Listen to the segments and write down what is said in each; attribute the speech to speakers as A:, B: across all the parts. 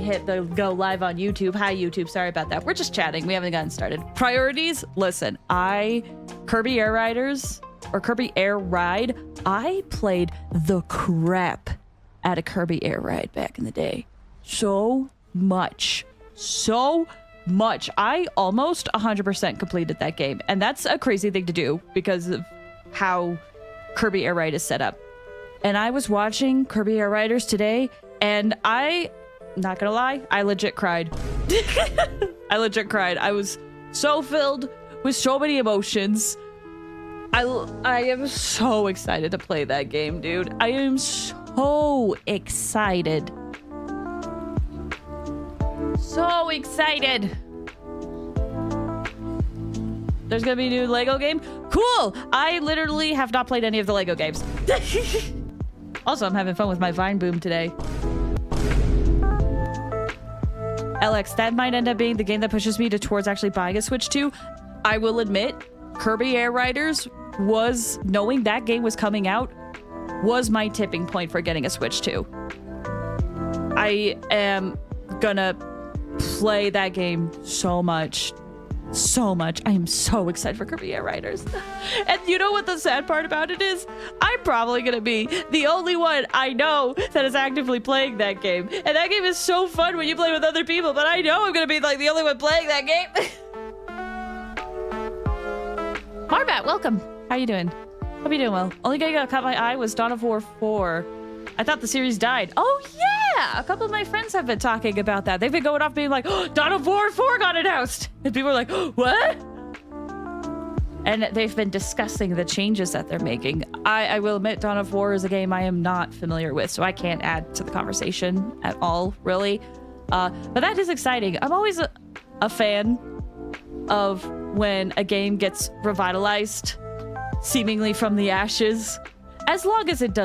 A: hit the go live on YouTube. Hi, YouTube. Sorry about that. We're just chatting. We haven't gotten started. Priorities. Listen, Kirby Air Riders or Kirby Air Ride, I played the crap out of Kirby Air Ride back in the day. So much. I almost 100% completed that game. And that's a crazy thing to do because of how Kirby Air Ride is set up. And I was watching Kirby Air Riders today, and not gonna lie, I legit cried. I legit cried. I was so filled with so many emotions. I am so excited to play that game, dude. I am so excited. So excited. There's gonna be a new Lego game? Cool! I literally have not played any of the Lego games. Also, I'm having fun with my Vine Boom today. LX, that might end up being the game that pushes me towards actually buying a Switch 2. I will admit, Kirby Air Riders was, knowing that game was coming out, was my tipping point for getting a Switch 2. I am gonna play that game so much. I am so excited for Kirby Air Riders. And you know what the sad part about it is? I'm probably gonna be the only one I know that is actively playing that game. And that game is so fun when you play with other people, but I know I'm gonna be like the only one playing that game. Marbat, welcome. How you doing? Hope you're doing well. Only game that caught my eye was Dawn of War 4. I thought the series died. Oh yeah! A couple of my friends have been talking about that. They've been going off being like, oh, Dawn of War 4 got announced! And people are like, oh, what? And they've been discussing the changes that they're making. I will admit, Dawn of War is a game I am not familiar with, so I can't add to the conversation at all, really. But that is exciting. I'm always a fan of when a game gets revitalized, seemingly from the ashes, as long as it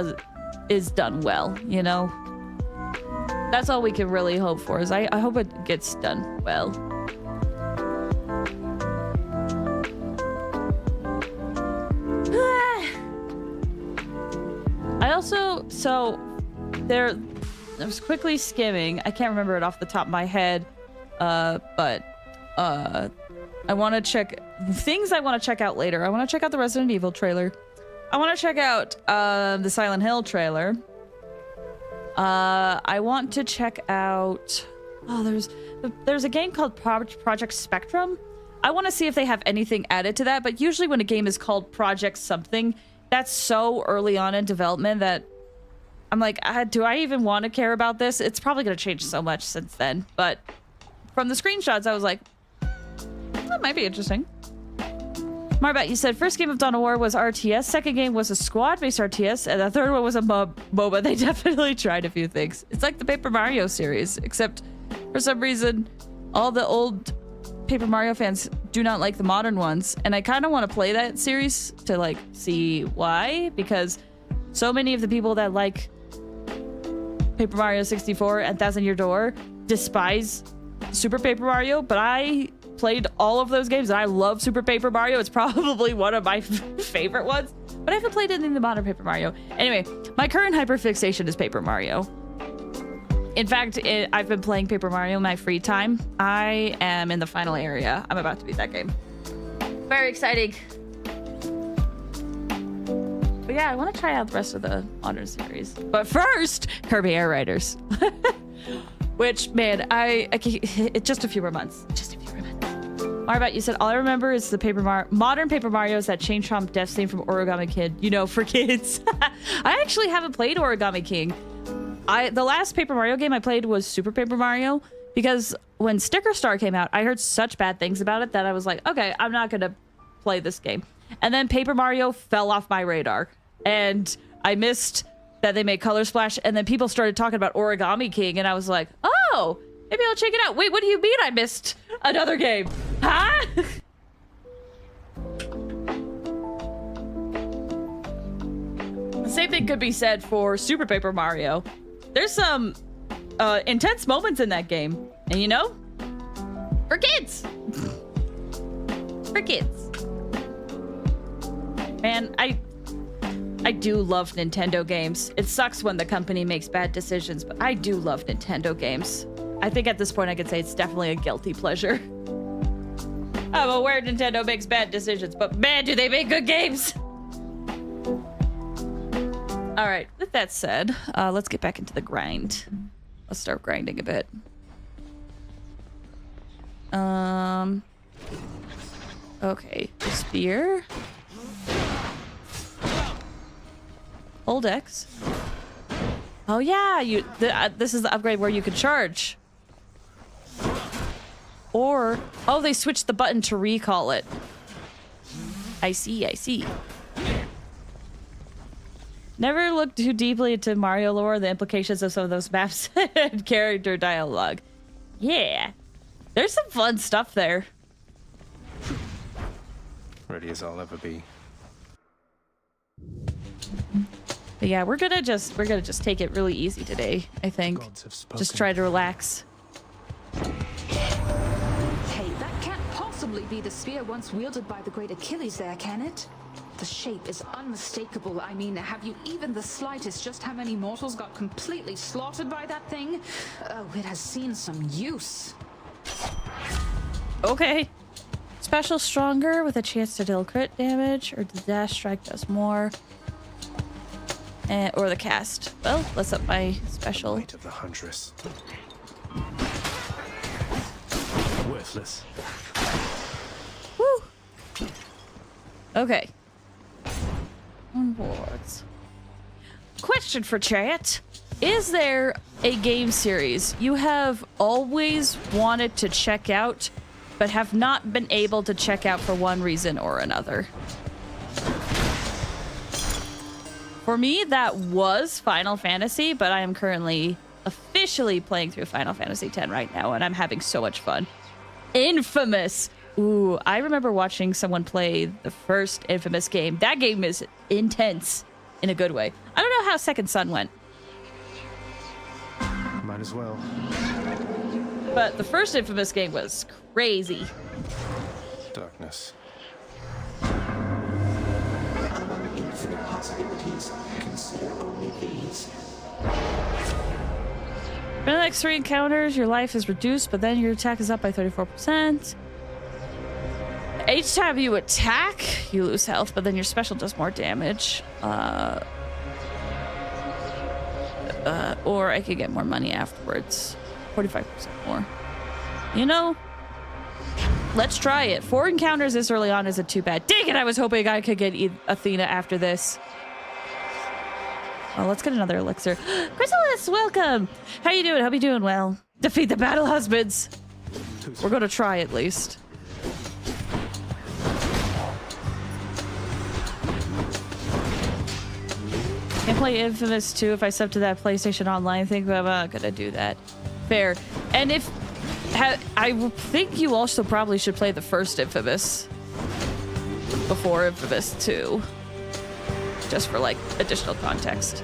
A: is done well, you know? That's all we can really hope for, is I hope it gets done well. I was quickly skimming. I can't remember it off the top of my head, but I want to check things I want to check out later. I want to check out the Resident Evil trailer. I want to check out the Silent Hill trailer. I want to check out... Oh, there's a game called Project Spectrum. I want to see if they have anything added to that, but usually when a game is called Project something, that's so early on in development that I'm like, do I even want to care about this? It's probably going to change so much since then, but from the screenshots, I was like, that might be interesting. Marbat, you said first game of Dawn of War was RTS, second game was a squad-based RTS, and the third one was a MOBA. They definitely tried a few things. It's like the Paper Mario series, except for some reason, all the old Paper Mario fans do not like the modern ones, and I kind of want to play that series to like see why, because so many of the people that like Paper Mario 64 and Thousand Year Door despise Super Paper Mario, but I played all of those games and I love Super Paper Mario. It's probably one of my favorite ones, but I haven't played anything in the modern Paper Mario. Anyway, my current hyperfixation is Paper Mario. In fact, I've been playing Paper Mario in my free time. I am in the final area. I'm about to beat that game. Very exciting. But yeah, I want to try out the rest of the modern series. But first, Kirby Air Riders. Which, man, it's just a few more months. Just a few more months. Marbat, you said, all I remember is the modern Paper Marios that Chain Chomp Death Scene from Origami Kid. You know, for kids. I actually haven't played Origami King. The last Paper Mario game I played was Super Paper Mario, because when Sticker Star came out, I heard such bad things about it that I was like, okay, I'm not going to play this game. And then Paper Mario fell off my radar, and I missed that they made Color Splash, and then people started talking about Origami King, and I was like, oh, maybe I'll check it out. Wait, what do you mean I missed another game? Huh? The same thing could be said for Super Paper Mario. There's some intense moments in that game, and you know, for kids. For kids. Man, I do love Nintendo games. It sucks when the company makes bad decisions, but I do love Nintendo games. I think at this point I could say it's definitely a guilty pleasure. I'm aware Nintendo makes bad decisions, but man, do they make good games! Alright, with that said, let's get back into the grind. Let's start grinding a bit. Okay, spear. Hold X. Oh yeah, this is the upgrade where you can charge. Or, oh, they switched the button to recall it. I see, I see. Never looked too deeply into Mario lore, the implications of some of those maps and character dialogue. Yeah, there's some fun stuff there.
B: Ready as I'll ever be.
A: But yeah, we're gonna just take it really easy today, I think. Just try to relax.
C: Hey, that can't possibly be the spear once wielded by the great Achilles there, can it? The shape is unmistakable. I mean, have you even the slightest just how many mortals got completely slaughtered by that thing? Oh, it has seen some use.
A: Okay. Special stronger with a chance to deal crit damage, or the dash strike does more. Or the cast. Well, let's up my special.
B: Weight of the huntress. Worthless.
A: Woo! Okay. Onwards. Question for chat. Is there a game series you have always wanted to check out, but have not been able to check out for one reason or another? For me, that was Final Fantasy, but I am currently officially playing through Final Fantasy X right now, and I'm having so much fun. Infamous! Ooh, I remember watching someone play the first Infamous game. That game is intense in a good way. I don't know how Second Son went.
B: Might as well.
A: But the first Infamous game was crazy.
B: Darkness.
D: Infinite possibilities. Consider only these.
A: For the next 3 encounters, your life is reduced, but then your attack is up by 34%. Each time you attack, you lose health, but then your special does more damage. Or I could get more money afterwards. 45% more. You know, let's try it. 4 encounters this early on isn't too bad. Dang it, I was hoping I could get Athena after this. Oh, let's get another elixir. Chrysalis, welcome! How you doing? Hope you're doing well. Defeat the battle husbands. We're gonna try at least. Can't play Infamous 2 if I sub to that PlayStation Online thing, but I'm not gonna do that. Fair. And if... I think you also probably should play the first Infamous before Infamous 2. Just for, like, additional context.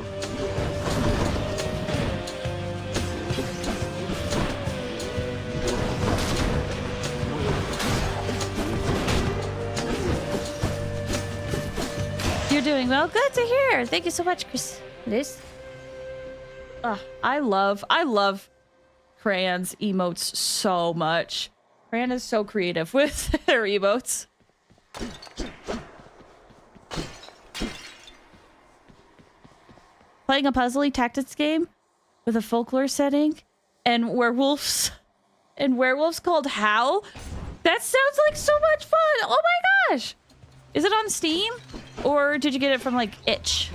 A: You're doing well. Good to hear. Thank you so much, Chris. Liz. I love Crayan's emotes so much. Crayan is so creative with their emotes. Playing a puzzly tactics game with a folklore setting and werewolves called How? That sounds like so much fun. Oh my gosh. Is it on Steam or did you get it from like Itch?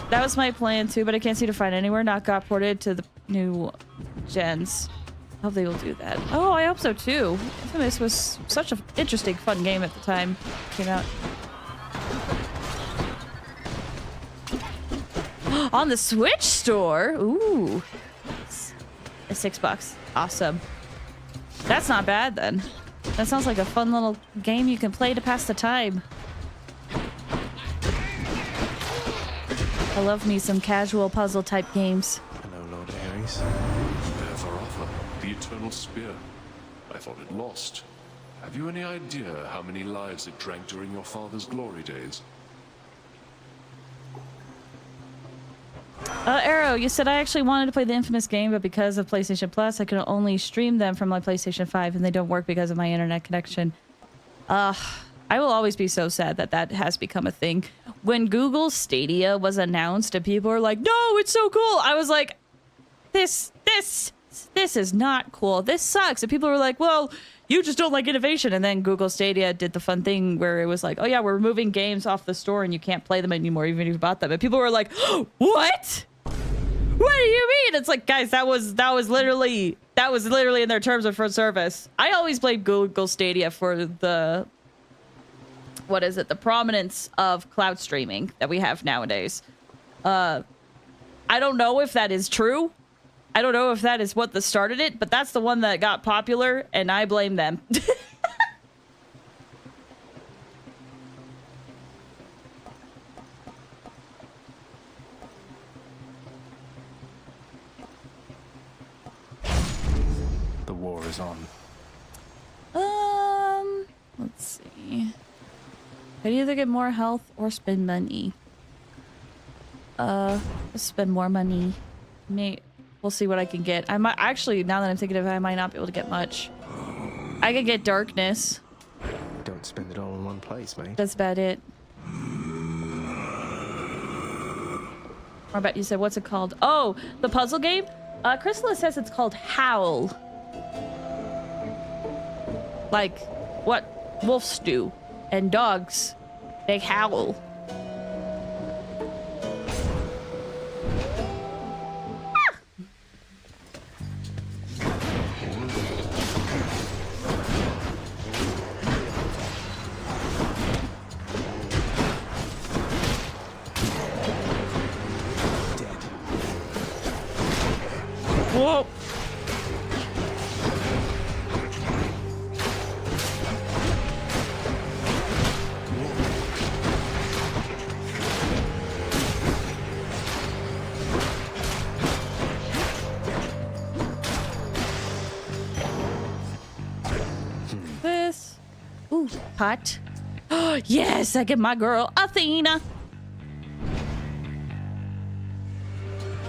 A: That was my plan too, but I can't seem to find anywhere. Not got ported to the new gens. I hope they will do that. Oh, I hope so too. Infamous was such an interesting, fun game at the time it came out. On the Switch store? Ooh. It's $6. Awesome. That's not bad then. That sounds like a fun little game you can play to pass the time. I love me some casual puzzle type games.
B: Hello, Lord Ares.
E: There for offer, the eternal spear. I thought it lost. Have you any idea how many lives it drank during your father's glory days?
A: Arrow, you said I actually wanted to play the infamous game, but because of PlayStation Plus, I can only stream them from my PlayStation 5, and they don't work because of my internet connection. I will always be so sad that that has become a thing. When Google Stadia was announced and people were like, no, it's so cool. I was like, this is not cool. This sucks. And people were like, well, you just don't like innovation. And then Google Stadia did the fun thing where it was like, oh yeah, we're removing games off the store and you can't play them anymore, even if you bought them. And people were like, what? What do you mean? It's like, guys, that was literally in their terms of service. I always blame Google Stadia for the, what is it? The prominence of cloud streaming that we have nowadays. I don't know if that is true. I don't know if that is what started it, but that's the one that got popular, and I blame them.
B: The war is on.
A: Let's see. I'd either get more health or spend money. Let's spend more money. We'll see what I can get. I might actually, now that I'm thinking of it, I might not be able to get much. I could get darkness.
B: Don't spend it all in one place, mate.
A: That's about it. Or about you said, what's it called? Oh, the puzzle game? Chrysalis says it's called Howl. Like what wolves do. And dogs, they howl. Whoa. This. Ooh, pot. Yes, I get my girl Athena.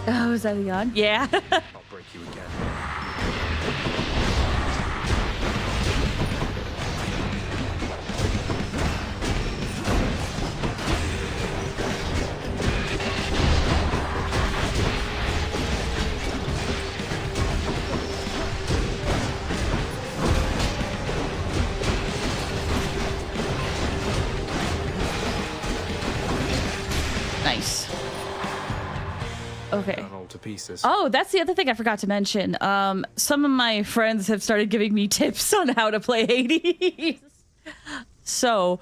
A: Oh, is that a yawn? Yeah.
B: I'll break you again.
A: Nice. Okay.
B: Done all to pieces.
A: Oh, that's the other thing I forgot to mention. Some of my friends have started giving me tips on how to play Hades. So,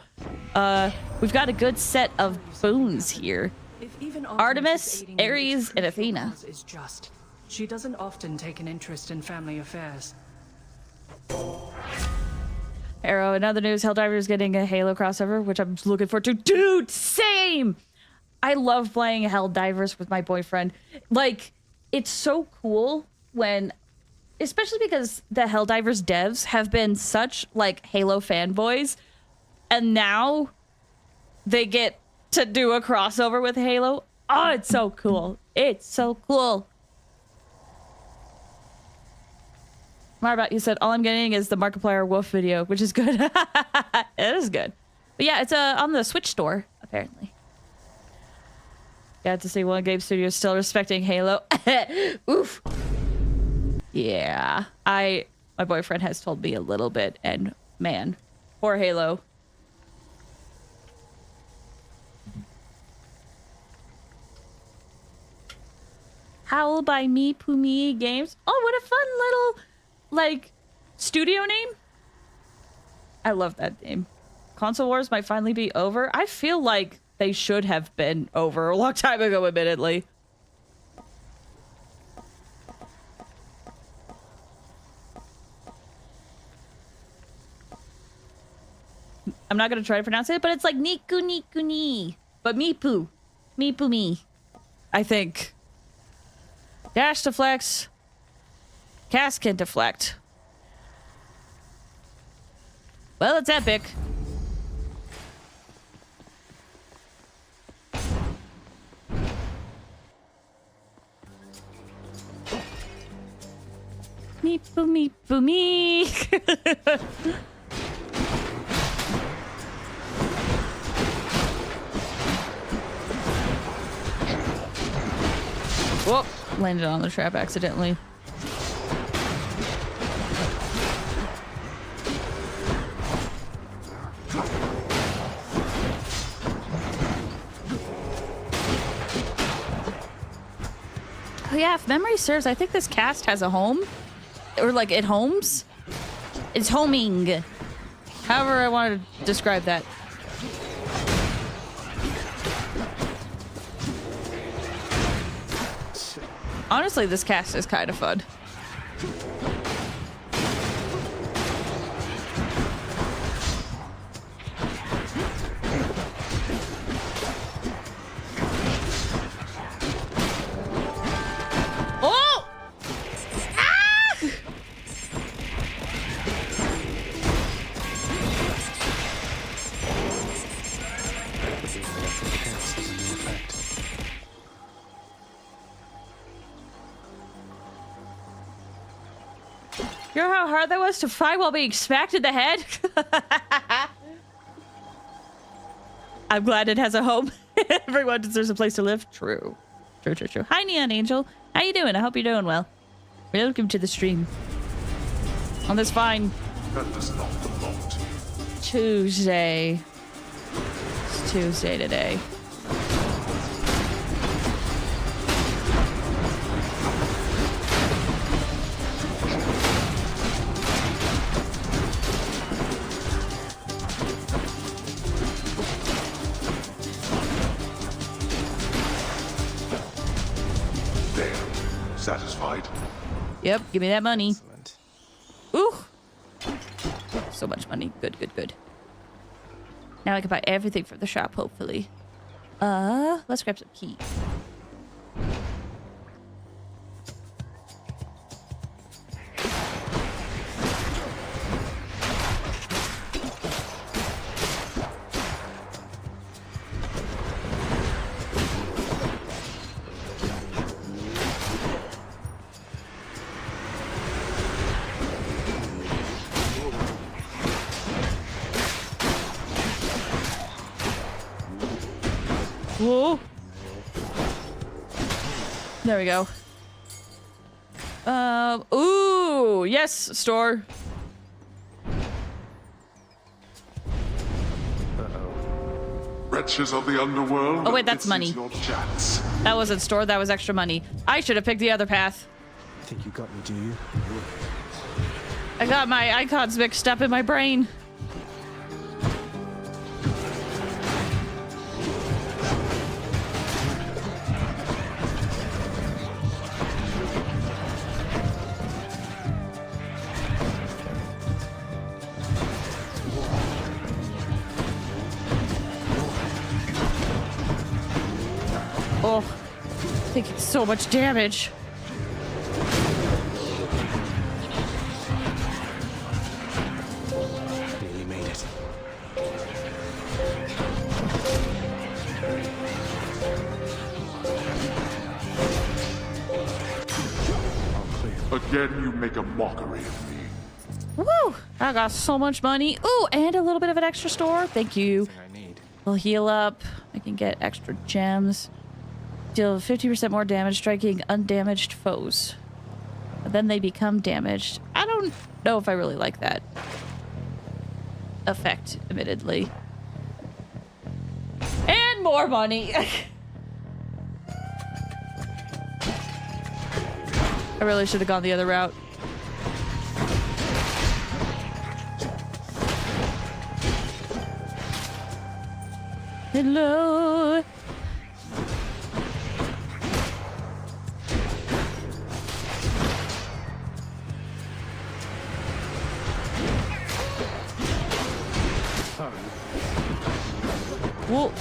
A: we've got a good set of boons here.
F: If even
A: Artemis,
F: aiding in the
A: Ares,
F: truth
A: and
F: your
A: Athena.
F: cause is just. She doesn't often take an interest in family affairs.
A: Arrow, in other news, Helldivers getting a Halo crossover, which I'm looking forward to. Dude, same! I love playing Helldivers with my boyfriend. Like, it's so cool when, especially because the Helldivers devs have been such, like, Halo fanboys, and now they get to do a crossover with Halo. Oh, it's so cool. It's so cool. Marbat, you said, all I'm getting is the Markiplier Wolf video, which is good. It is good. But yeah, it's on the Switch store, apparently. Got to see one game studio still respecting Halo. Oof. Yeah. My boyfriend has told me a little bit, and man, poor Halo. Howl by Me Pumi Games. Oh, what a fun little, like, studio name. I love that name. Console wars might finally be over. I feel like they should have been over a long time ago, admittedly. I'm not going to try to pronounce it, but it's like Niku Niku Ni. But Mipu. Mipu Me. I think. Dash deflects. Cast can deflect. Well, it's epic. Meep boo meep boo me. Whoop! Landed on the trap accidentally. Oh yeah, if memory serves, I think this cast has a home. Or like it homes. It's homing. However I want to describe that. Honestly, this cast is kind of fun. Oh! Ah! You know how hard that was to fight while being smacked in the head? I'm glad it has a home. Everyone deserves a place to live. True. True, true, true. Hi, Neon Angel. How you doing? I hope you're doing well. Welcome to the stream. On this fine
E: That is not the plot.
A: Tuesday. It's Tuesday today.
E: There. Satisfied?
A: Yep, give me that money.
B: Excellent.
A: Ooh. So much money. Good, good, good. Now I can buy everything from the shop, hopefully. Let's grab some keys. Whoa. There we go. Ooh, yes, store.
E: Wretches of the underworld.
A: Oh, wait, that's
E: this
A: money.
E: is your chance.
A: That wasn't store, that was extra money. I should have picked the other path.
B: Think you got me, do you?
A: I got my icons mixed up in my brain. Oh, taking so much damage.
B: Nearly made it. All clear.
E: Again, you make a mockery of me.
A: Woo! I got so much money. Ooh, and a little bit of an extra store. Thank you.
B: Thing I need.
A: We'll heal up. I can get extra gems. Deal 50% more damage striking undamaged foes. But then they become damaged. I don't know if I really like that effect, admittedly. And more money. I really should have gone the other route. Hello. Whoa.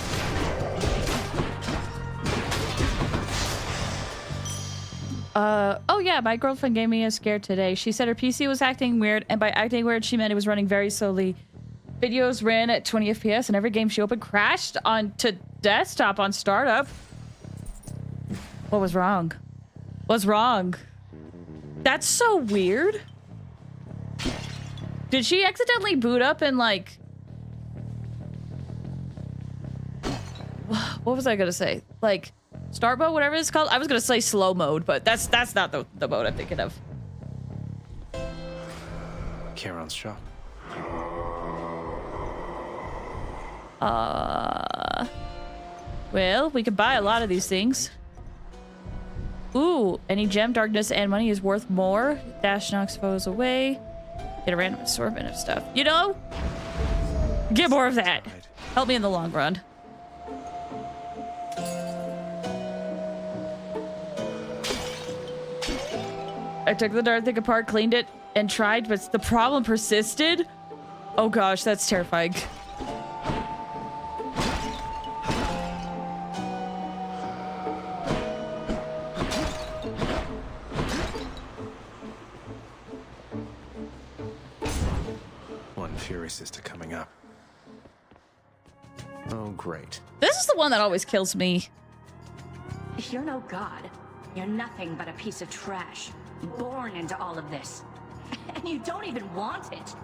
A: Oh yeah, my girlfriend gave me a scare today. She said her PC was acting weird, and by acting weird, she meant it was running very slowly. Videos ran at 20 FPS, and every game she opened crashed onto desktop on startup. What was wrong? What's wrong? That's so weird. Did she accidentally boot up and like... What was I gonna say? Like, start mode, whatever it's called? I was gonna say slow mode, but that's not the mode I'm thinking of.
B: Kieran's shop.
A: Well, we could buy a lot of these things. Ooh, any gem, darkness, and money is worth more. Dash knocks foes away. Get a random assortment of stuff. You know? Get more of that. Help me in the long run. I took the dark thing apart, cleaned it, and tried, but the problem persisted. Oh gosh, that's terrifying.
B: One Fury Sister coming up. Oh, great.
A: This is the one that always kills me.
G: You're no god. You're nothing but a piece of trash. Born into all of this. And you don't even want it.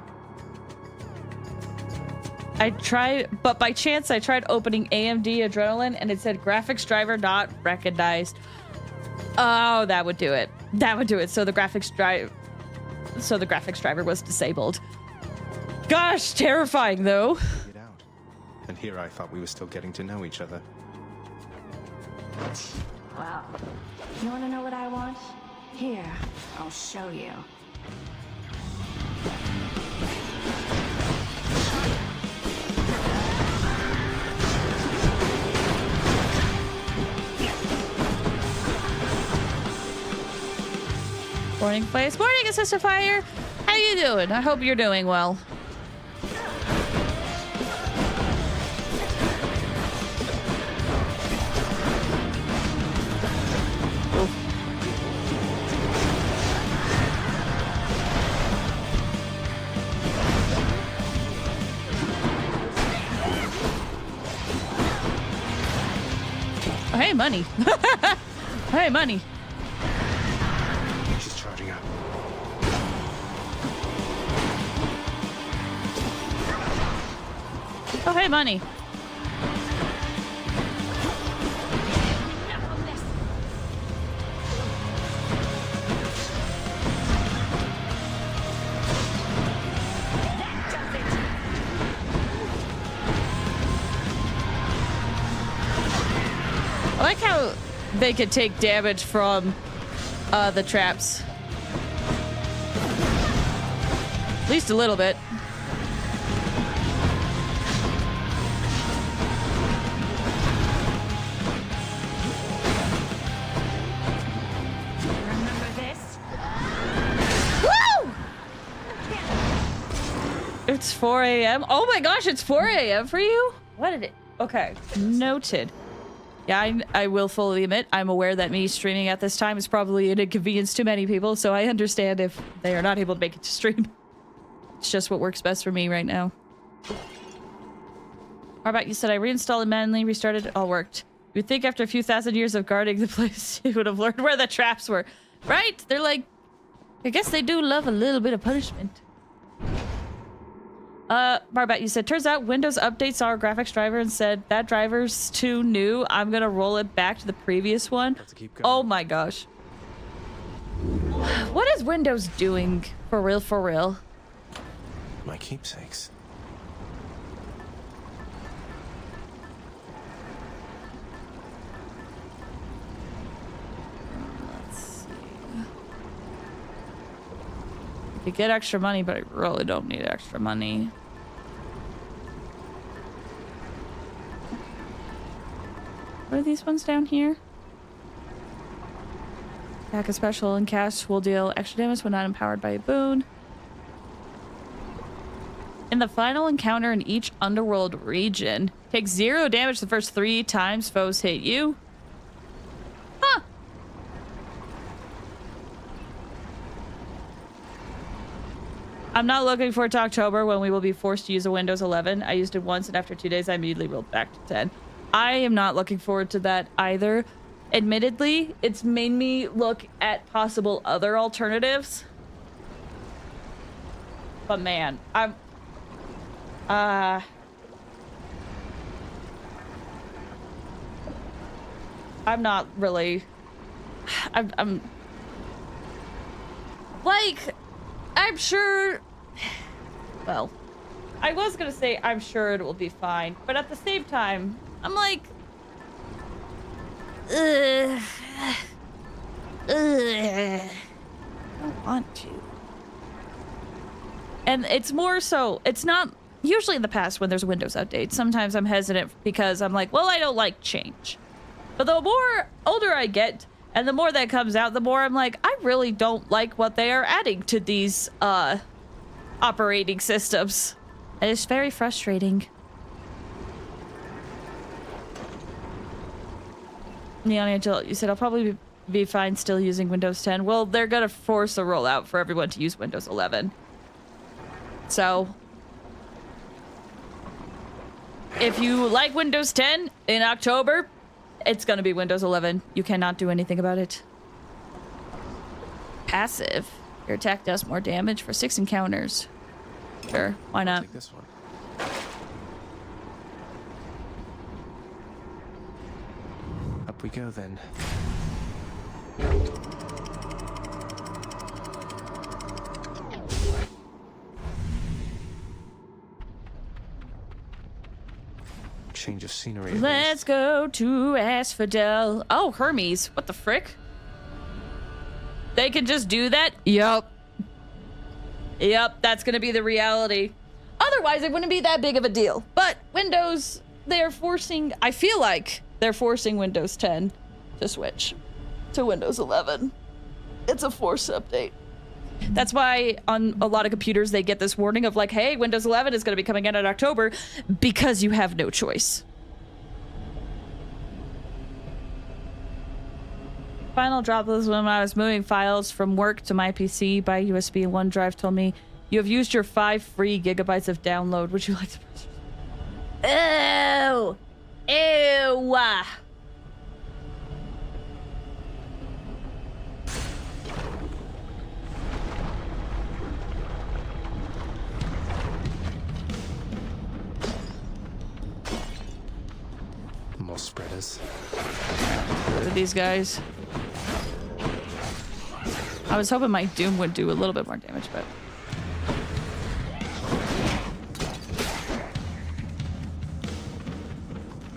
A: I tried, but by chance I tried opening AMD Adrenaline and it said graphics driver not recognized. Oh, that would do it. That would do it. So the graphics driver was disabled. Gosh, terrifying though.
B: Get out. And here I thought we were still getting to know each other.
G: Well, you want to know what I want? Here, I'll show you.
A: Morning, Blaze. Morning, Sister Fire. How you doing? I hope you're doing well. Oh, hey, money. Hey, money.
B: She's charging up.
A: Oh, hey, money. I like how they could take damage from the traps. At least a little bit.
G: Remember this?
A: Woo! It's 4 a.m. Oh my gosh, it's 4 a.m. for you? What did it? Okay, noted. Yeah, I will fully admit, I'm aware that me streaming at this time is probably an inconvenience to many people, so I understand if they are not able to make it to stream. It's just what works best for me right now. How about you said I reinstalled and manually restarted, it all worked. You'd think after a few thousand years of guarding the place, you would have learned where the traps were. Right? They're like, I guess they do love a little bit of punishment. Barbat, you said, turns out Windows updates our graphics driver and said that driver's too new. I'm gonna roll it back to the previous one. Oh my gosh. What is Windows doing? For real, for real?
B: My keepsakes.
A: Let's see. I could get extra money, but I really don't need extra money. What are these ones down here? Pack a special and cash will deal extra damage when not empowered by a boon. In the final encounter in each underworld region, take 0 damage the first 3 times foes hit you. Huh. I'm not looking forward to October when we will be forced to use a Windows 11. I used it once and after 2 days I immediately rolled back to 10. I am not looking forward to that either. admittedly, it's made me look at possible other alternatives. But man, I'm not really. I'm like, I'm sure. Well, I was gonna say I'm sure it will be fine, but at the same time, I'm like, I don't want to. And it's more so, it's not usually in the past when there's Windows updates. Sometimes I'm hesitant because I'm like, well, I don't like change. But the more older I get and the more that comes out, the more I'm like, I really don't like what they are adding to these operating systems. And it's very frustrating. Neon Angel, you said I'll probably be fine still using Windows 10. Well, they're gonna force a rollout for everyone to use Windows 11. So, if you like Windows 10 in October, it's gonna be Windows 11. You cannot do anything about it. Passive. Your attack does more damage for 6 encounters. Sure, why not?
B: Take this one. Up we go then. Change of scenery. at
A: Let's
B: least.
A: go to Asphodel. Oh, Hermes. What the frick? They can just do that? Yup. Yep, that's gonna be the reality. Otherwise, it wouldn't be that big of a deal. But Windows, they're forcing, I feel like they're forcing Windows 10 to switch to Windows 11. It's a forced update. That's why on a lot of computers, they get this warning of like, hey, Windows 11 is gonna be coming out in October, because you have no choice. Final drop was when I was moving files from work to my PC by USB, and OneDrive told me, you have used your 5 free gigabytes of download. Would you like to purchase? Ew! Ew!
B: More spreaders.
A: What are these guys? I was hoping my Doom would do a little bit more damage, but...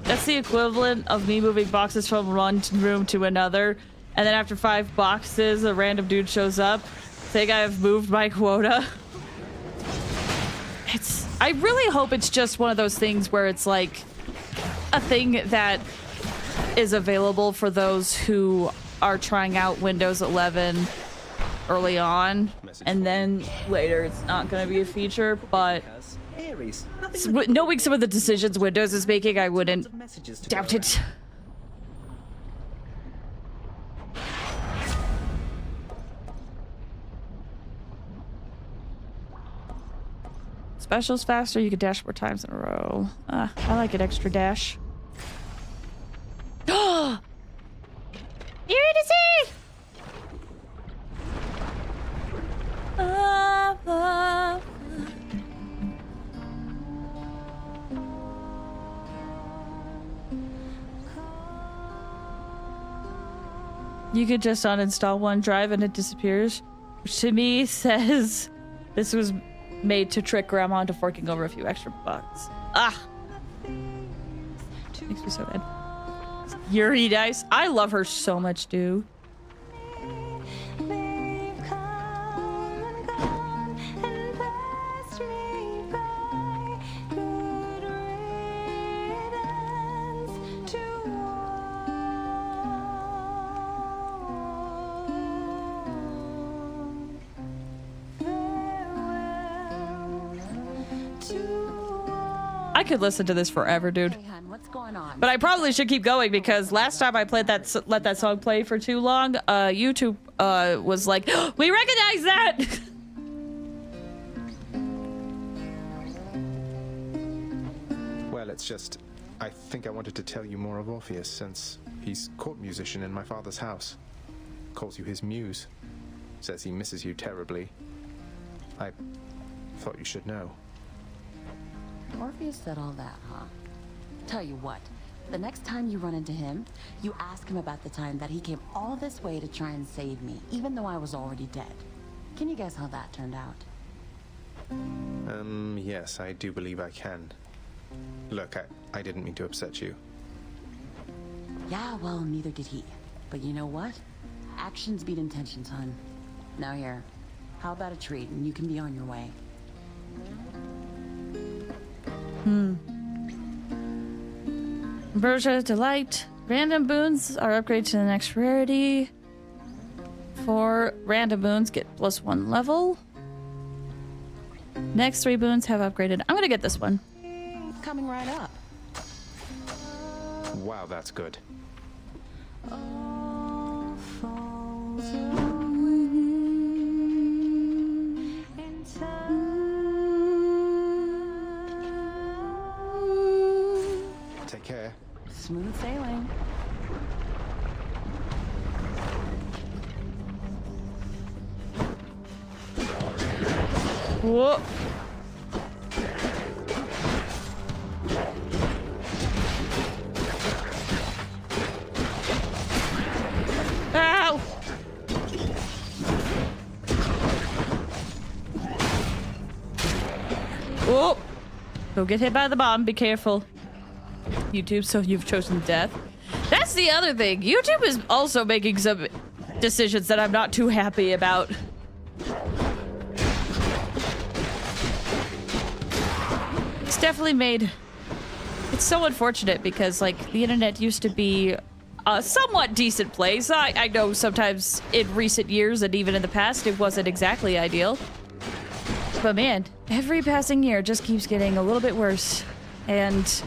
A: That's the equivalent of me moving boxes from one room to another, and then after 5 boxes, a random dude shows up. Think I've moved my quota. I really hope it's just one of those things where it's like a thing that is available for those who are trying out Windows 11 early on, and then later it's not going to be a feature, but knowing some of the decisions Windows is making, I wouldn't doubt it. Specials faster, you can dash 4 times in a row. I like an extra dash. You're to see! You could just uninstall OneDrive and it disappears, which to me says this was made to trick Grandma into forking over a few extra bucks. Makes me so mad. Yuri Dice. I love her so much, dude. I could listen to this forever, dude.
G: Hey, hon, what's going on?
A: But I probably should keep going because last time I played that, let that song play for too long, YouTube was like, we recognize that!
B: Well, it's just I think I wanted to tell you more of Orpheus, since he's court musician in my father's house. Calls you his muse. Says he misses you terribly. I thought you should know.
H: Orpheus said all that, huh? Tell you what, the next time you run into him, you ask him about the time that he came all this way to try and save me, even though I was already dead. Can you guess how that turned out?
B: Yes, I do believe I can. Look, I didn't mean to upset you.
H: Yeah, well, neither did he. But you know what? Actions beat intentions, hun. Now here, how about a treat and you can be on your way?
A: Berja Delight. Random boons are upgraded to the next rarity. 4 random boons get +1 level. Next 3 boons have upgraded. I'm gonna get this one.
H: Coming right up.
B: Wow, that's good. Take care.
H: Smooth sailing.
A: Whoa. Ow! Whoa! Don't get hit by the bomb. Be careful. YouTube, so you've chosen death. That's the other thing. YouTube is also making some decisions that I'm not too happy about. It's definitely made... It's so unfortunate because, like, the internet used to be a somewhat decent place. I know sometimes in recent years and even in the past it wasn't exactly ideal. But man, every passing year just keeps getting a little bit worse. And...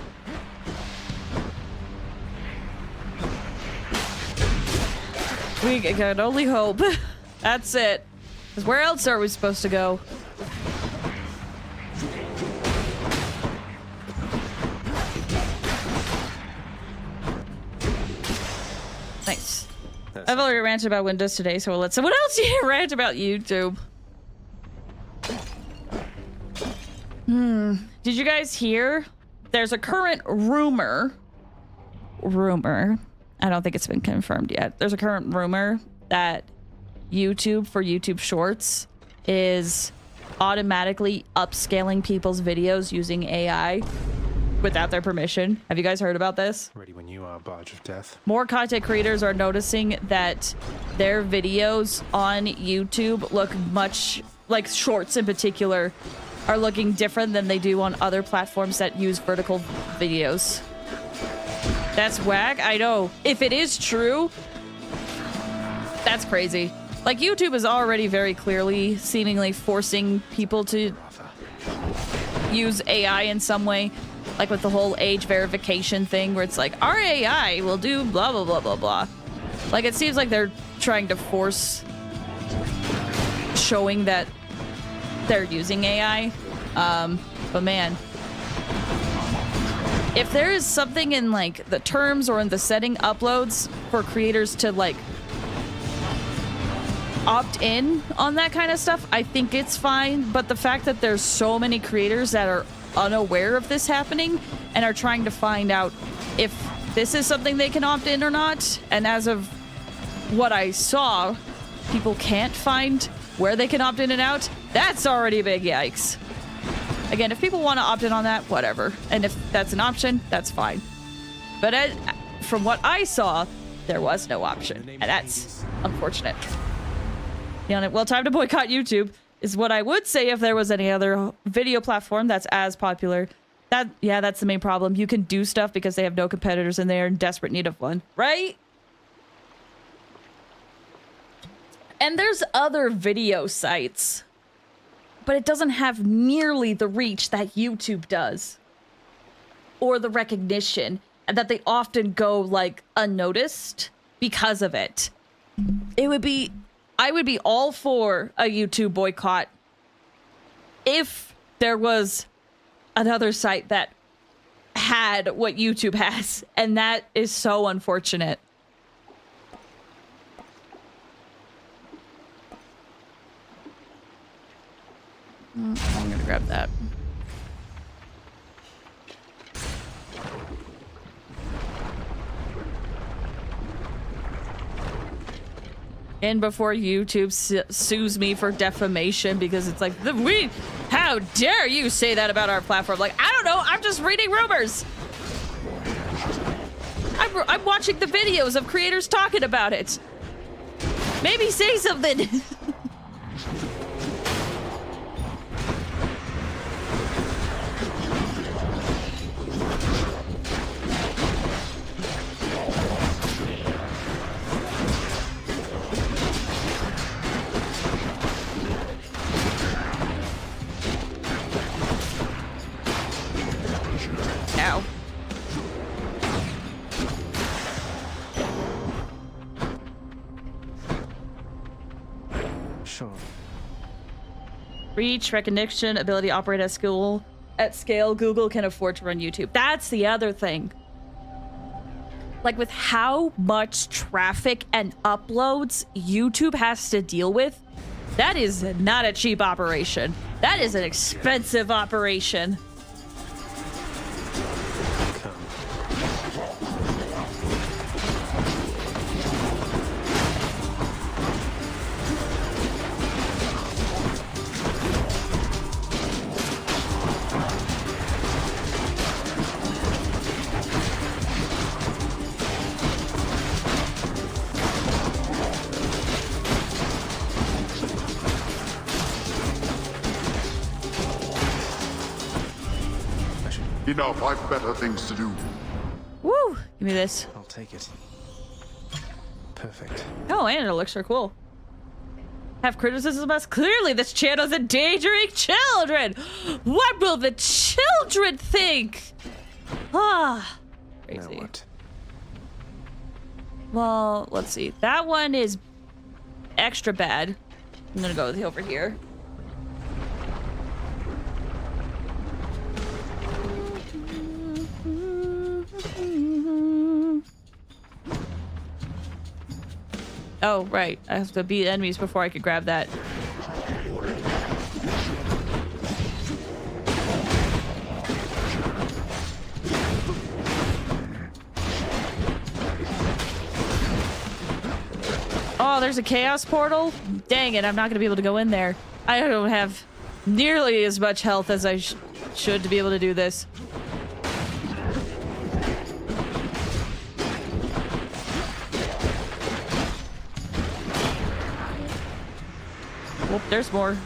A: we can only hope. That's it. Because where else are we supposed to go? Nice. I've already ranted about Windows today, so we'll let someone else here rant about YouTube. Did you guys hear? There's a current rumor. I don't think it's been confirmed yet. There's a current rumor that YouTube, for YouTube Shorts, is automatically upscaling people's videos using AI without their permission. Have you guys heard about this?
B: Ready when you are, Barge of Death.
A: More content creators are noticing that their videos on YouTube look much, like shorts in particular, are looking different than they do on other platforms that use vertical videos. That's whack. I know. If it is true, that's crazy. Like, YouTube is already very clearly, seemingly forcing people to use AI in some way. Like with the whole age verification thing, where it's like, our AI will do blah, blah, blah, blah, blah. Like, it seems like they're trying to force showing that they're using AI. But man, if there is something in like the terms or in the setting uploads for creators to like opt in on that kind of stuff, I think it's fine. But the fact that there's so many creators that are unaware of this happening and are trying to find out if this is something they can opt in or not, and as of what I saw, people can't find where they can opt in and out, that's already a big yikes. Again, if people want to opt in on that, whatever. And if that's an option, that's fine. But from what I saw, there was no option. And that's unfortunate. You know, well, time to boycott YouTube is what I would say if there was any other video platform that's as popular. Yeah, that's the main problem. You can do stuff because they have no competitors and they are in desperate need of one, right? And there's other video sites, but it doesn't have nearly the reach that YouTube does, or the recognition, and that they often go like unnoticed because of it. I would be all for a YouTube boycott if there was another site that had what YouTube has, and that is so unfortunate. I'm gonna grab that. And before YouTube sues me for defamation because it's like, how dare you say that about our platform? Like, I don't know, I'm just reading rumors. I'm watching the videos of creators talking about it. Maybe say something. Ow.
B: Sure.
A: Reach, recognition, ability to operate at scale. Google can afford to run YouTube. That's the other thing. Like, with how much traffic and uploads YouTube has to deal with, that is not a cheap operation. That is an expensive operation.
I: Enough, I've better things to do.
A: Woo! Give me this.
B: I'll take it. Perfect.
A: Oh, and it looks so cool. Have criticism of us? Clearly this channel's endangering children! What will the children think? Ah, crazy.
B: Now what?
A: Well, let's see. That one is extra bad. I'm gonna go with over here. Oh, right. I have to beat enemies before I could grab that. Oh, there's a chaos portal? Dang it, I'm not gonna be able to go in there. I don't have nearly as much health as I should to be able to do this. Whoop, there's more.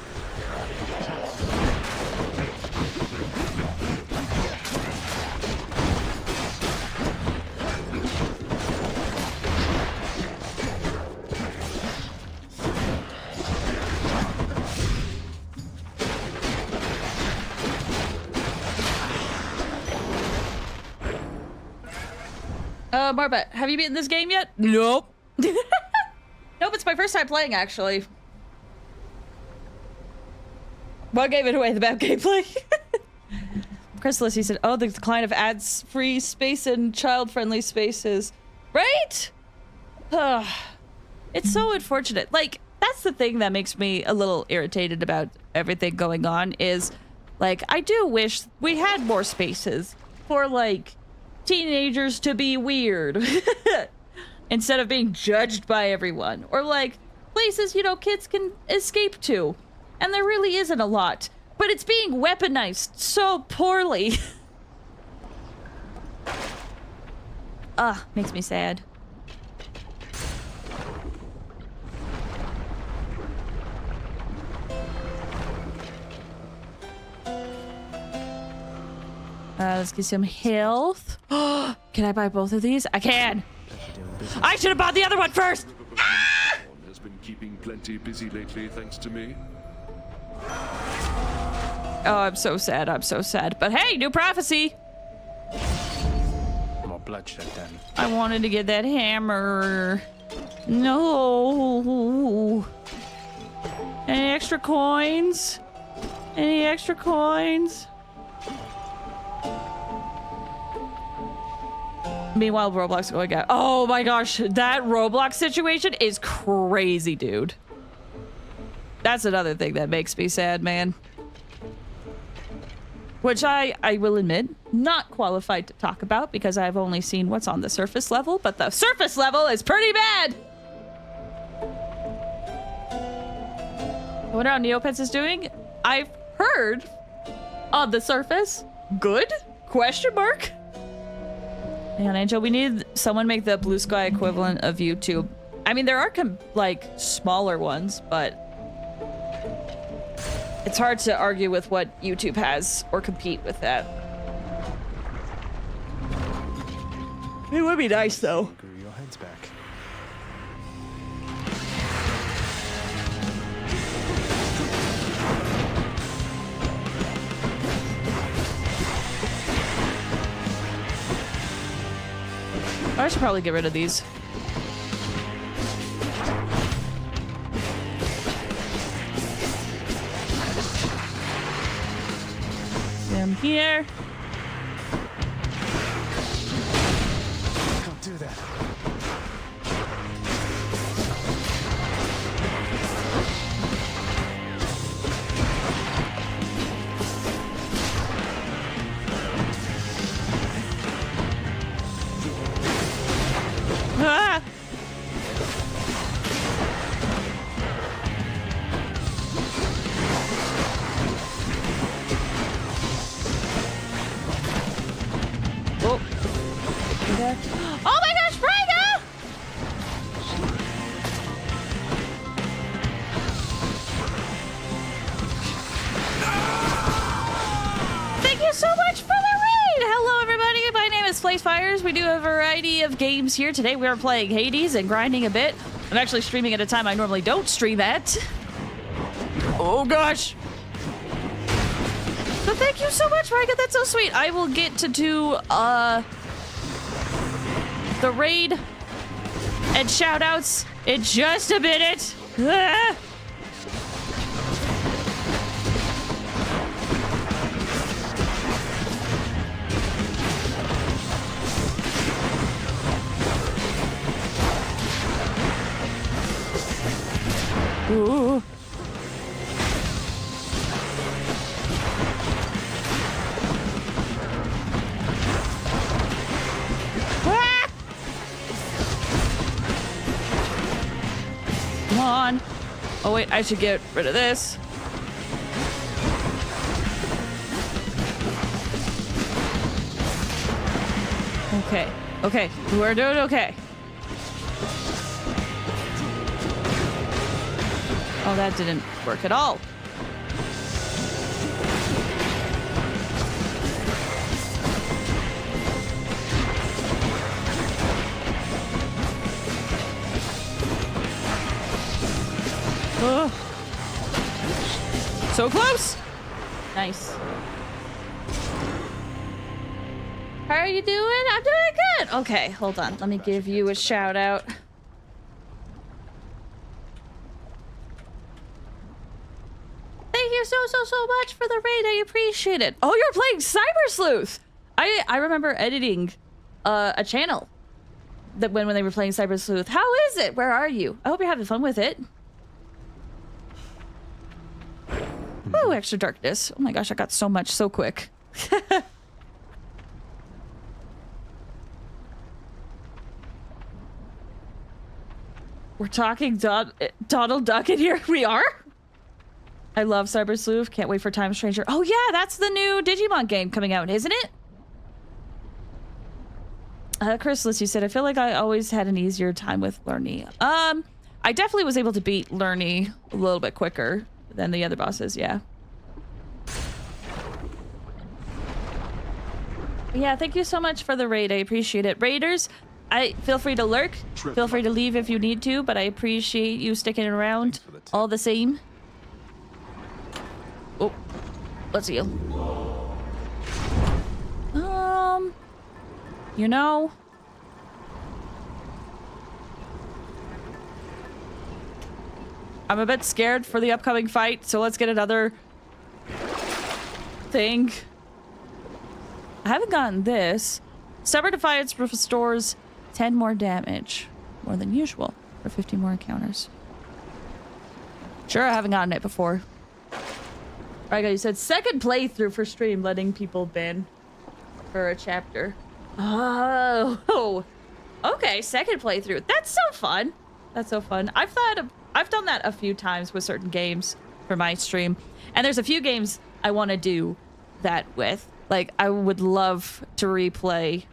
A: Marbet, have you beaten this game yet? Nope. Nope, it's my first time playing, actually. What gave it away? The bad gameplay. Chrysalis, he said, oh, the decline of ads-free space and child-friendly spaces. Right? It's so unfortunate. Like, that's the thing that makes me a little irritated about everything going on is, like, I do wish we had more spaces for, like, teenagers to be weird instead of being judged by everyone. Or, like, places, you know, kids can escape to. And there really isn't a lot. But it's being weaponized so poorly. Makes me sad. Let's get some health. Can I buy both of these? I can. I should have bought the other one first.
E: Has been keeping plenty busy lately, thanks to me.
A: Oh, I'm so sad. I'm so sad. But hey, new prophecy.
B: More bloodshed then.
A: I wanted to get that hammer. No. Any extra coins? Any extra coins? Meanwhile, Roblox going out. Oh my gosh, that Roblox situation is crazy, dude. That's another thing that makes me sad, man. Which I will admit, not qualified to talk about because I've only seen what's on the surface level, but the surface level is pretty bad. I wonder how Neopets is doing. I've heard on the surface, good? Question mark? Man, Angel, we need someone make the blue sky equivalent of YouTube. I mean, there are like smaller ones, but it's hard to argue with what YouTube has or compete with that. It would be nice though.
B: Grew your heads back.
A: I should probably get rid of these. Them here.
B: Can't do that.
A: Ah! Oh. Okay. Oh my gosh, Braga! Thank you so much for the raid! Hello everybody, my name is FlazeFires. We do a variety of games here. Today we are playing Hades and grinding a bit. I'm actually streaming at a time I normally don't stream at. Oh gosh! So thank you so much, Braga. That's so sweet. I will get to do the raid and shoutouts in just a minute. Ah. Ooh. Ah! Come on. Oh wait, I should get rid of this. Okay, okay, we're doing okay. Oh, that didn't work at all. Oh. So close! Nice. How are you doing? I'm doing good! Okay, hold on. Let me give you a shout out. Thank you so much for the raid. I appreciate it. Oh, you're playing Cyber Sleuth. I remember editing a channel that when they were playing Cyber Sleuth. How is it? Where are you? I hope you're having fun with it. Ooh, extra darkness. Oh my gosh, I got so much so quick. We're talking Donald Duck in here. We are? I love Cyber Sleuth. Can't wait for Time Stranger. Oh yeah, that's the new Digimon game coming out, isn't it? Chrysalis, you said, I feel like I always had an easier time with Lerny. I definitely was able to beat Lerny a little bit quicker than the other bosses, yeah. Yeah, thank you so much for the raid. I appreciate it. Raiders, feel free to lurk. Feel free to leave if you need to, but I appreciate you sticking around all the same. Oh, let's heal. You know, I'm a bit scared for the upcoming fight, so let's get another thing. I haven't gotten this. Stubborn Defiance restores 10 more damage, more than usual, for 50 more encounters. Sure, I haven't gotten it before. Alright, guys, you said second playthrough for stream, letting people ban for a chapter. Oh, okay, second playthrough. That's so fun. That's so fun. I've done that a few times with certain games for my stream, and there's a few games I want to do that with. Like, I would love to replay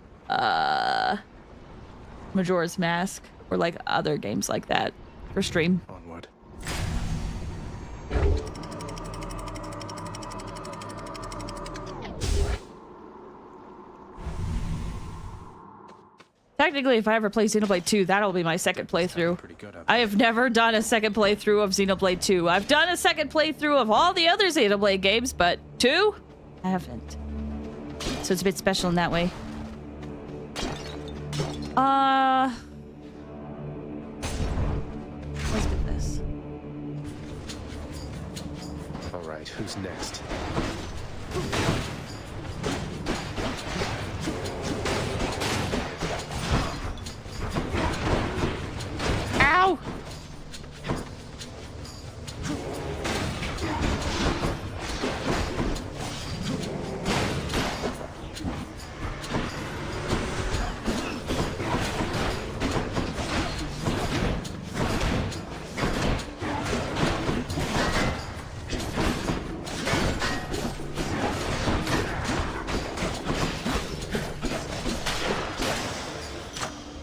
A: Majora's Mask or like other games like that for stream.
B: Onward.
A: Technically, if I ever play Xenoblade 2, that'll be my second playthrough.
B: Pretty good at
A: I have never done a second playthrough of Xenoblade 2. I've done a second playthrough of all the other Xenoblade games, but 2? I haven't. So it's a bit special in that way. Let's do this.
B: All right, who's next?
A: Ow!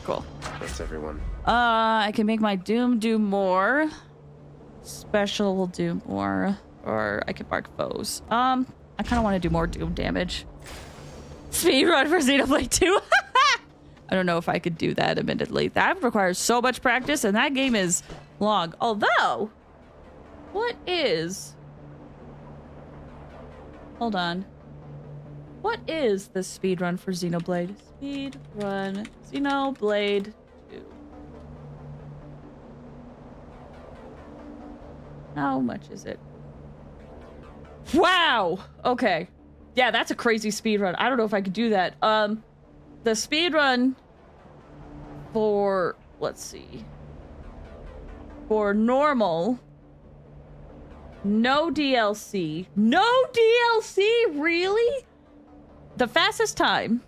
A: Cool.
B: That's everyone.
A: I can make my Doom do more. Special will do more. Or I can mark foes. I kind of want to do more Doom damage. Speedrun for Xenoblade 2. I don't know if I could do that, admittedly. That requires so much practice, and that game is long. Although, what is... Hold on. What is the speedrun for Xenoblade? Speedrun Xenoblade 2. How much is it? Wow! Okay. Yeah, that's a crazy speedrun. I don't know if I could do that. The speedrun for... Let's see. For normal... No DLC. No DLC? Really? The fastest time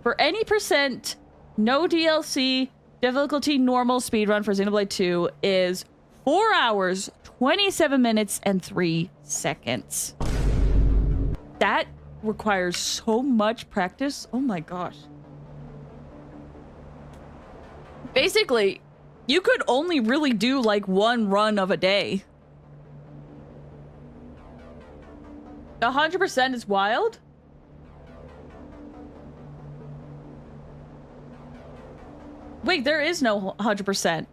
A: for any percent, no DLC, difficulty normal speedrun for Xenoblade 2 is 4 hours, 27 minutes, and 3 seconds. That requires so much practice. Oh my gosh. Basically, you could only really do like one run of a day. 100% is wild. Wait, there is no 100%.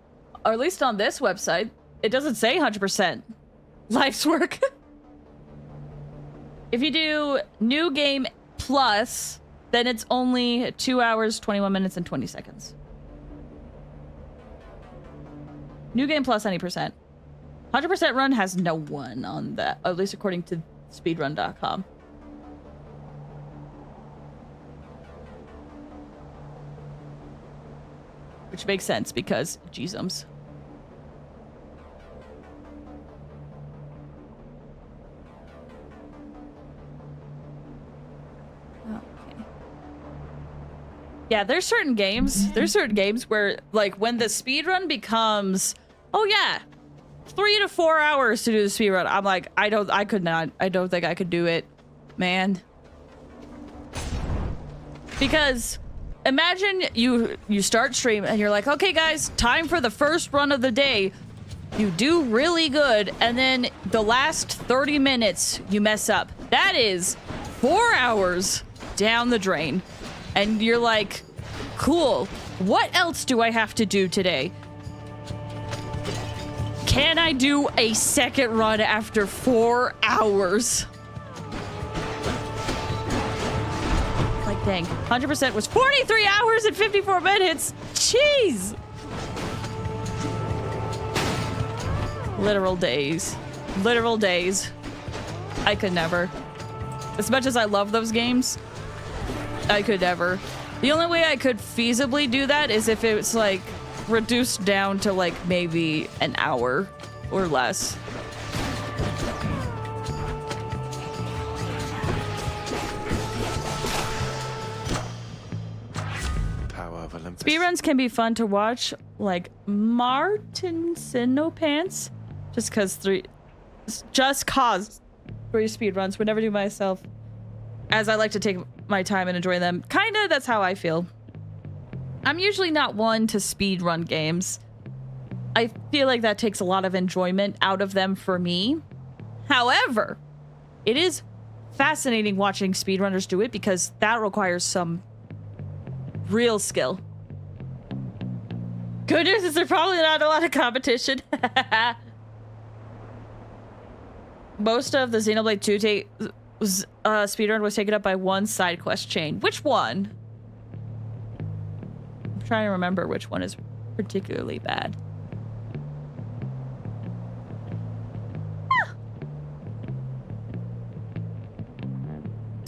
A: Or at least on this website, it doesn't say 100%. Life's work. If you do new game plus, then it's only 2 hours, 21 minutes, and 20 seconds. New game plus any percent. 100% run has no one on that, at least according to speedrun.com. Which makes sense because Jeezums. Okay. Yeah, there's certain games. There's certain games where, like, when the speedrun becomes, oh yeah, 3 to 4 hours to do the speedrun, I'm like, I don't think I could do it, man. Because imagine you start stream and you're like, okay guys, time for the first run of the day. You do really good, and then the last 30 minutes you mess up. That is 4 hours down the drain. And you're like, cool, what else do I have to do today? Can I do a second run after 4 hours? Like, dang. 100% was 43 hours and 54 minutes. Jeez. Literal days. Literal days. I could never. As much as I love those games, I could never. The only way I could feasibly do that is if it's like reduced down to like maybe an hour or less.
B: Power of Olympus.
A: Speedruns can be fun to watch, like Martin Sinopants, just cause three speedruns would never do myself, as I like to take my time and enjoy them. Kinda, that's how I feel. I'm usually not one to speedrun games. I feel like that takes a lot of enjoyment out of them for me. However, it is fascinating watching speedrunners do it because that requires some real skill. Good news is there's probably not a lot of competition. Most of the Xenoblade 2 speedrun was taken up by one side quest chain. Which one? I'm trying to remember which one is particularly bad.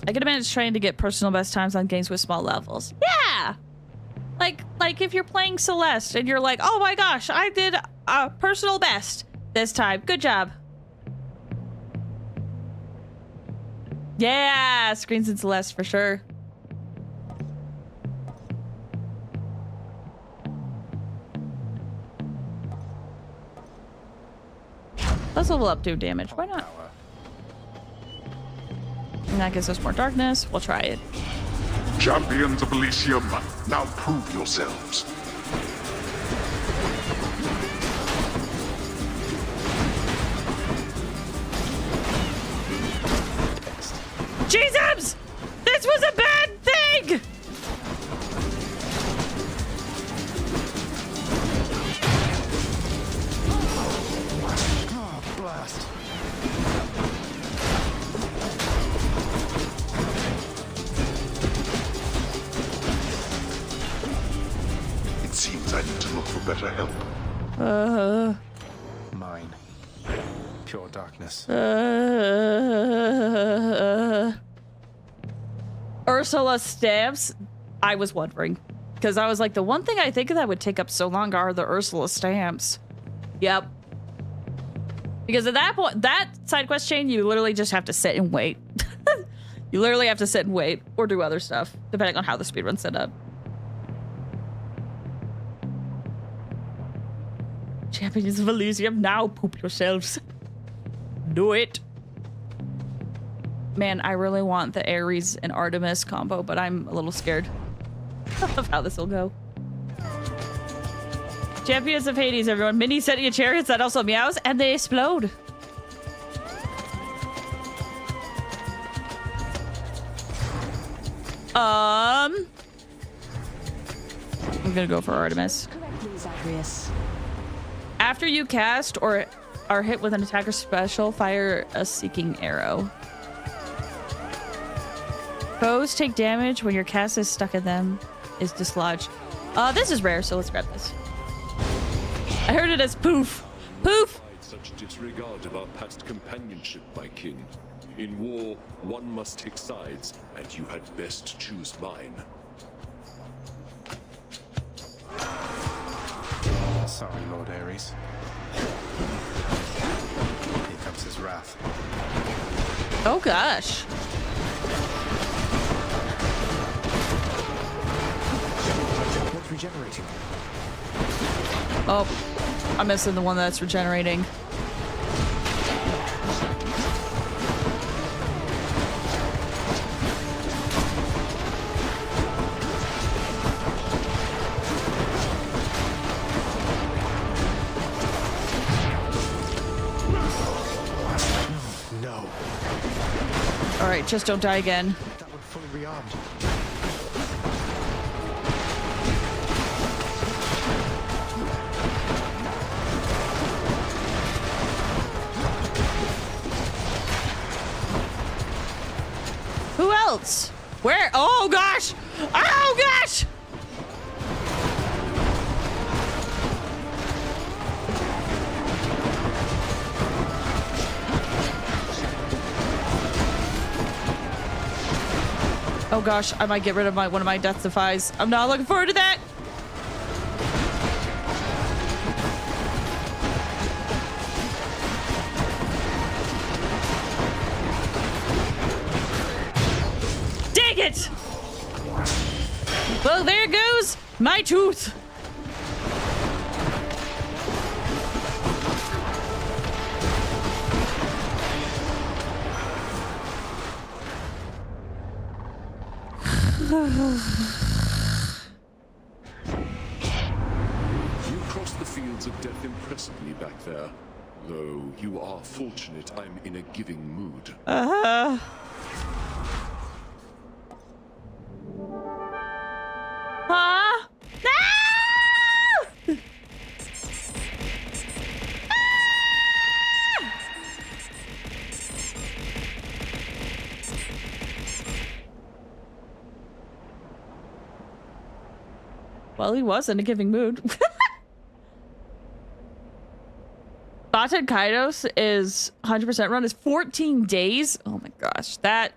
A: I can imagine trying to get personal best times on games with small levels. Yeah! Like if you're playing Celeste and you're like, oh my gosh, I did a personal best this time. Good job. Yeah, screens in Celeste for sure. Let's level up to damage. Why not? And that gives us more darkness. We'll try it.
I: Champions of Elysium, now prove yourselves.
A: Jesus! This was a bad thing!
B: Oh, blast.
I: It seems I need to look for better help.
B: Mine. Pure darkness.
A: Ursula stamps. I was wondering. Because I was like, the one thing I think that would take up so long are the Ursula stamps. Yep. Because at that point, that side quest chain, you literally just have to sit and wait. You literally have to sit and wait or do other stuff, depending on how the speedrun's set up. Champions of Elysium, now poop yourselves. Do it. Man, I really want the Ares and Artemis combo, but I'm a little scared of how this will go. Champions of Hades, everyone. Mini setting of chariots that also meows, and they explode. I'm gonna go for Artemis.
G: Correctly, Zacharias.
A: After you cast or are hit with an attacker special, fire a seeking arrow. Foes take damage when your cast is stuck in them, is dislodged. This is rare, so let's grab this. I heard it as poof. Poof!
E: Such disregard of our past companionship, my king. In war, one must take sides, and you had best choose mine.
B: Sorry, Lord Ares. Here comes his wrath.
A: Oh gosh.
B: What's regenerating?
A: Oh, I'm missing the one that's regenerating.
B: No.
A: All right, just don't die again.
B: That one fully rearmed.
A: Who else? Where? Oh gosh! Oh gosh! Oh gosh, I might get rid of one of my death defies. I'm not looking forward to that. Dang it! Well, there goes my tooth.
E: You crossed the fields of death impressively back there. Though you are fortunate I'm in a giving mood.
A: Uh-huh. Huh? No! Well, he was in a giving mood. Baten Kaidos is 100% run is 14 days. Oh my gosh, that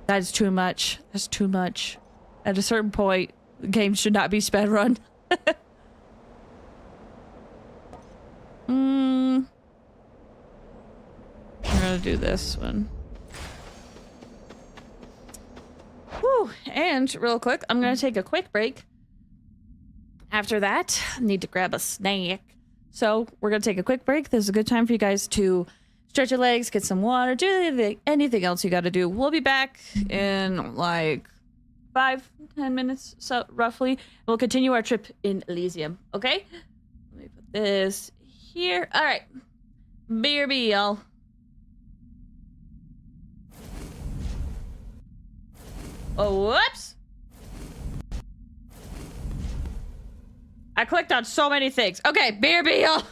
A: is too much. That's too much. At a certain point, the game should not be sped run. I'm gonna do this one. Whew. And real quick, I'm gonna take a quick break. After that, I need to grab a snack. So we're going to take a quick break. This is a good time for you guys to stretch your legs, get some water, do anything else you got to do. We'll be back in like 5-10 minutes, so roughly. We'll continue our trip in Elysium, okay? Let me put this here. All right. BRB, y'all. Oh, whoops. I clicked on so many things. Okay, BRB, y'all.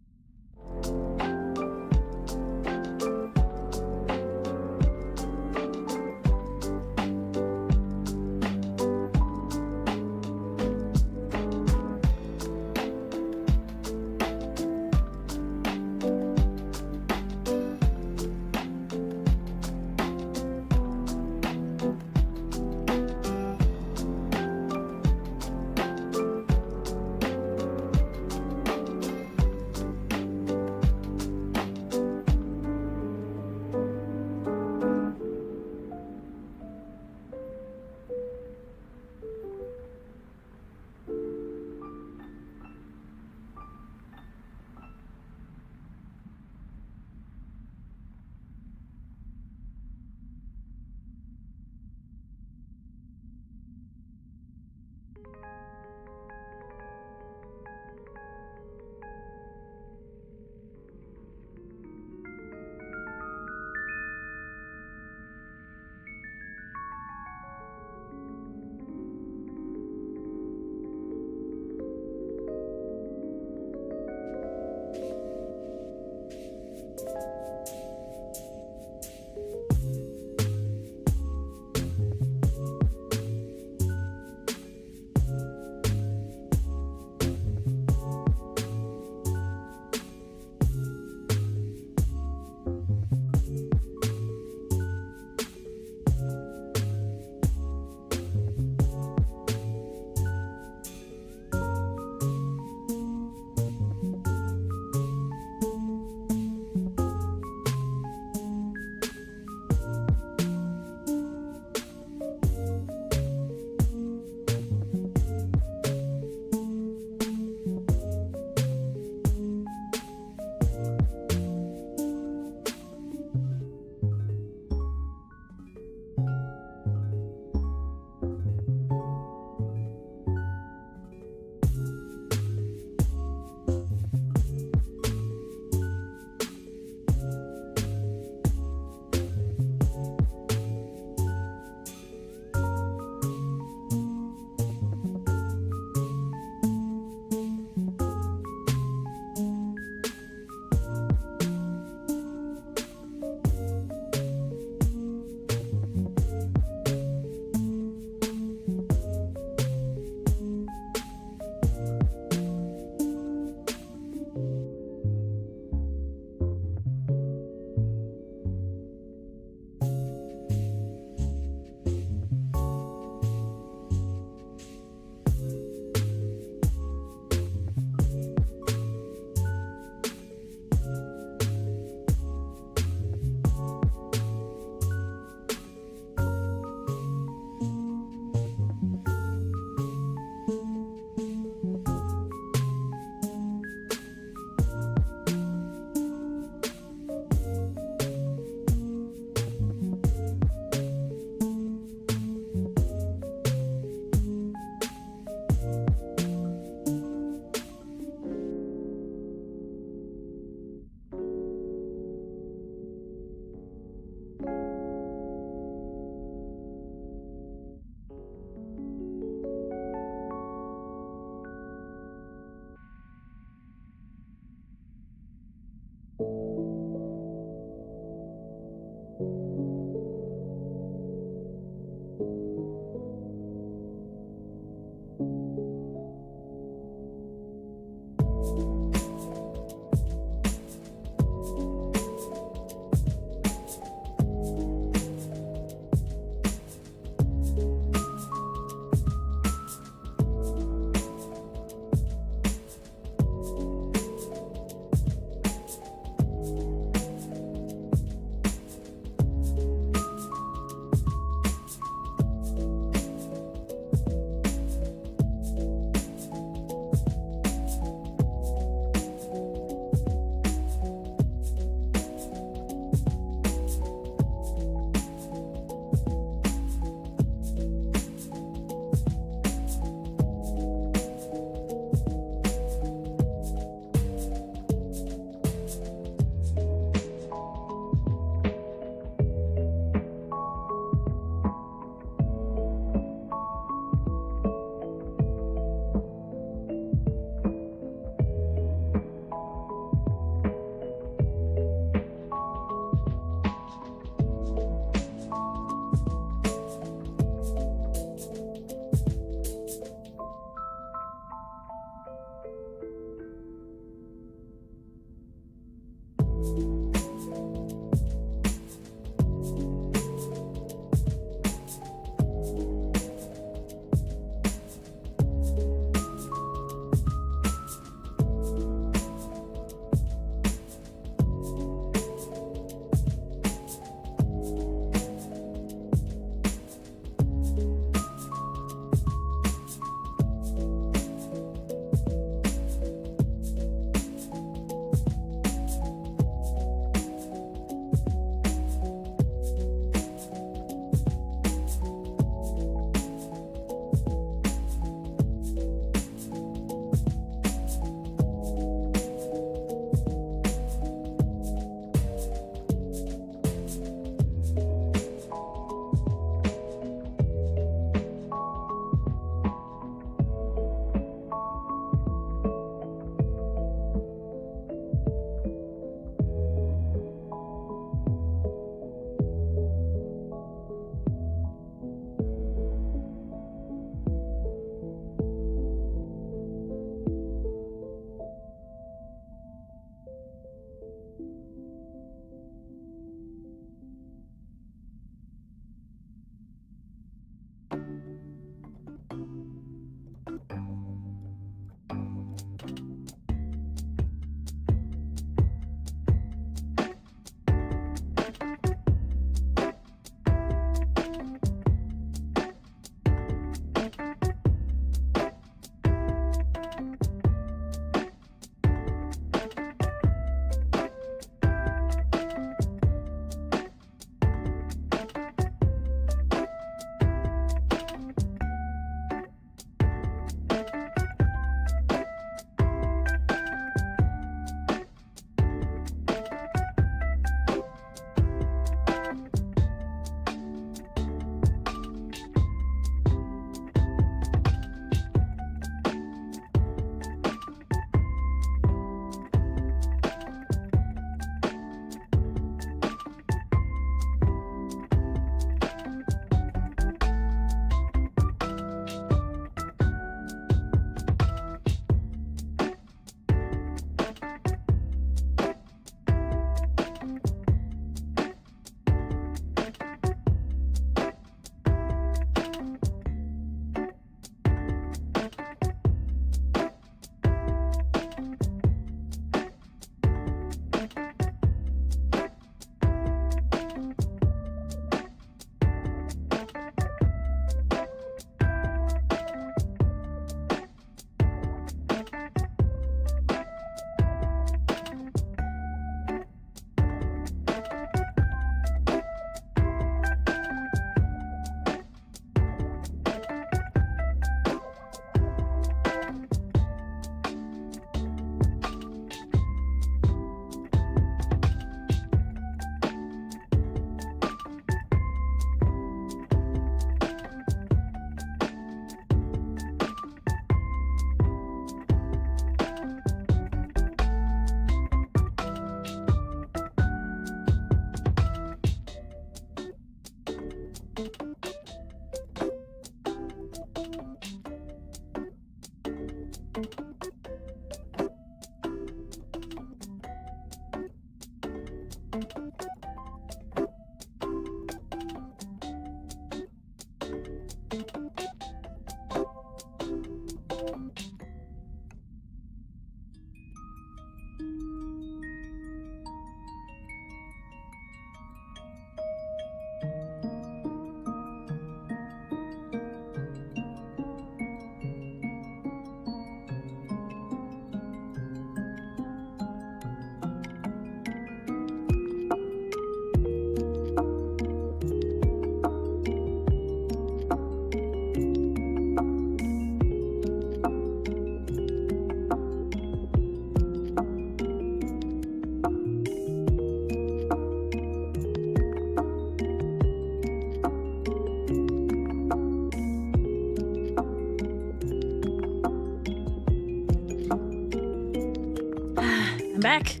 A: I'm back.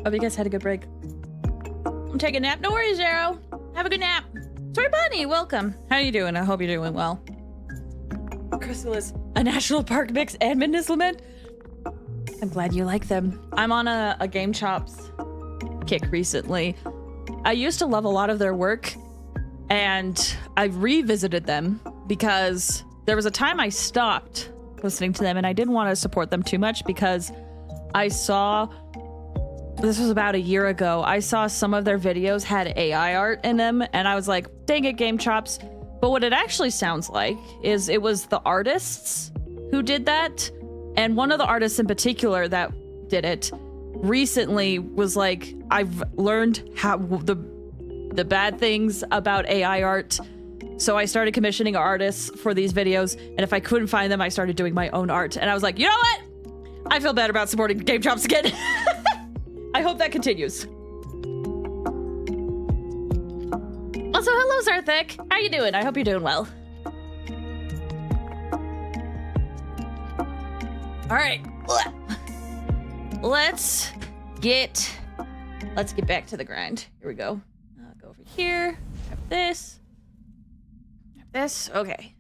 A: Hope you guys had a good break. I'm taking a nap. No worries, Zero. Have a good nap. Toy Bunny, welcome. How you doing? I hope you're doing well. Chrysalis, a national park mix and Midness Lament. I'm glad you like them. I'm on a Game Chops kick recently. I used to love a lot of their work, and I revisited them because there was a time I stopped listening to them, and I didn't want to support them too much because I saw, this was about a year ago, I saw some of their videos had AI art in them, and I was like, dang it, Game Chops. But what it actually sounds like is it was the artists who did that, and one of the artists in particular that did it recently was like, I've learned how the bad things about AI art, so I started commissioning artists for these videos, and if I couldn't find them, I started doing my own art, and I was like, you know what? I feel bad about supporting Game Chops again. I hope that continues. Also, hello, Zarthek. How you doing? I hope you're doing well. All right. Let's get back to the grind. Here we go. Go over here. Have this. Have this. Okay.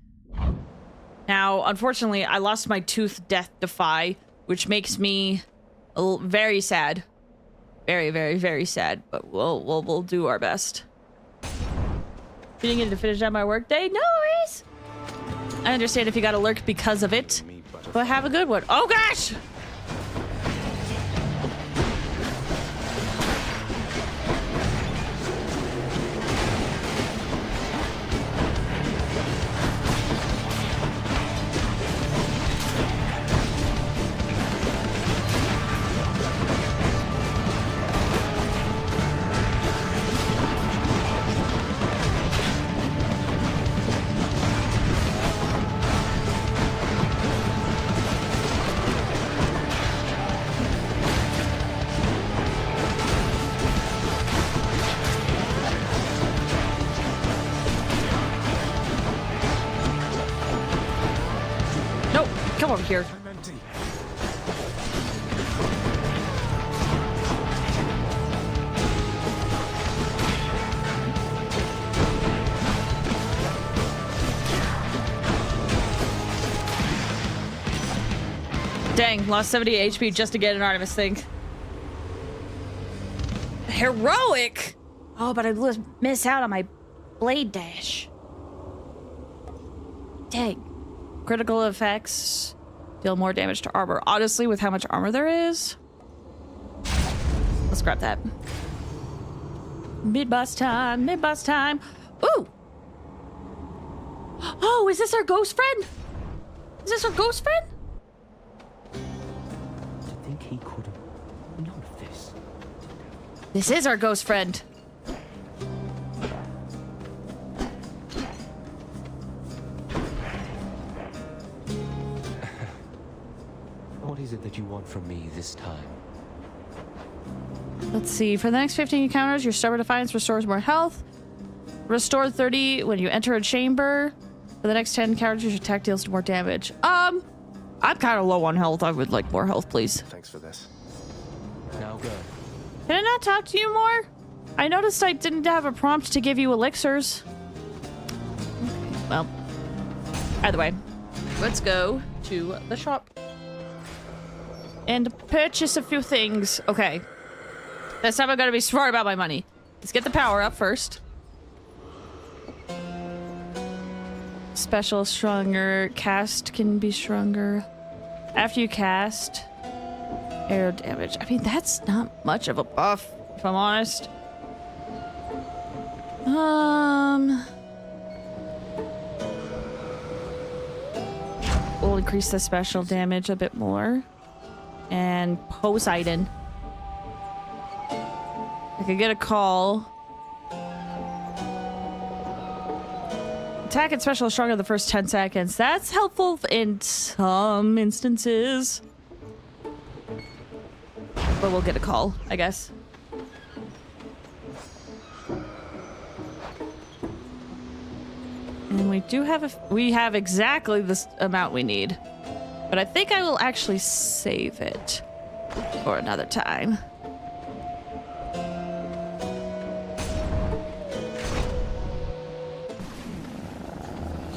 A: Now, unfortunately, I lost my tooth death defy, which makes me very sad. Very, very, very sad. But we'll do our best. Feeling it to finish out my workday? No worries. I understand if you got a lurk because of it, but have a good one. Oh gosh! Over here.
B: I'm empty.
A: Dang, lost 70 HP just to get an Artemis thing. Heroic! Oh, but I miss out on my blade dash. Dang. Critical effects deal more damage to armor. Honestly, with how much armor there is, let's grab that. Mid-boss time, mid-boss time. Ooh! Oh, is this our ghost friend? Is this our ghost friend?
J: I think he could have known of this.
A: This is our ghost friend.
J: What is it that you want from me this time?
A: Let's see. For the next 15 encounters, your Stubborn Defiance restores more health. Restore 30 when you enter a chamber. For the next 10 encounters, your attack deals more damage. I'm kind of low on health. I would like more health, please.
B: Thanks for this.
J: Now go.
A: Can I not talk to you more? I noticed I didn't have a prompt to give you elixirs. Okay, well, either way, let's go to the shop and purchase a few things. Okay. This time I'm gonna be smart about my money. Let's get the power up first. Special stronger. Cast can be stronger. After you cast, air damage. I mean, that's not much of a buff, if I'm honest. We'll increase the special damage a bit more. And Poseidon. I could get a call. Attack and special is stronger the first 10 seconds. That's helpful in some instances. But we'll get a call, I guess. And we do have we have exactly this amount we need. But I think I will actually save it for another time.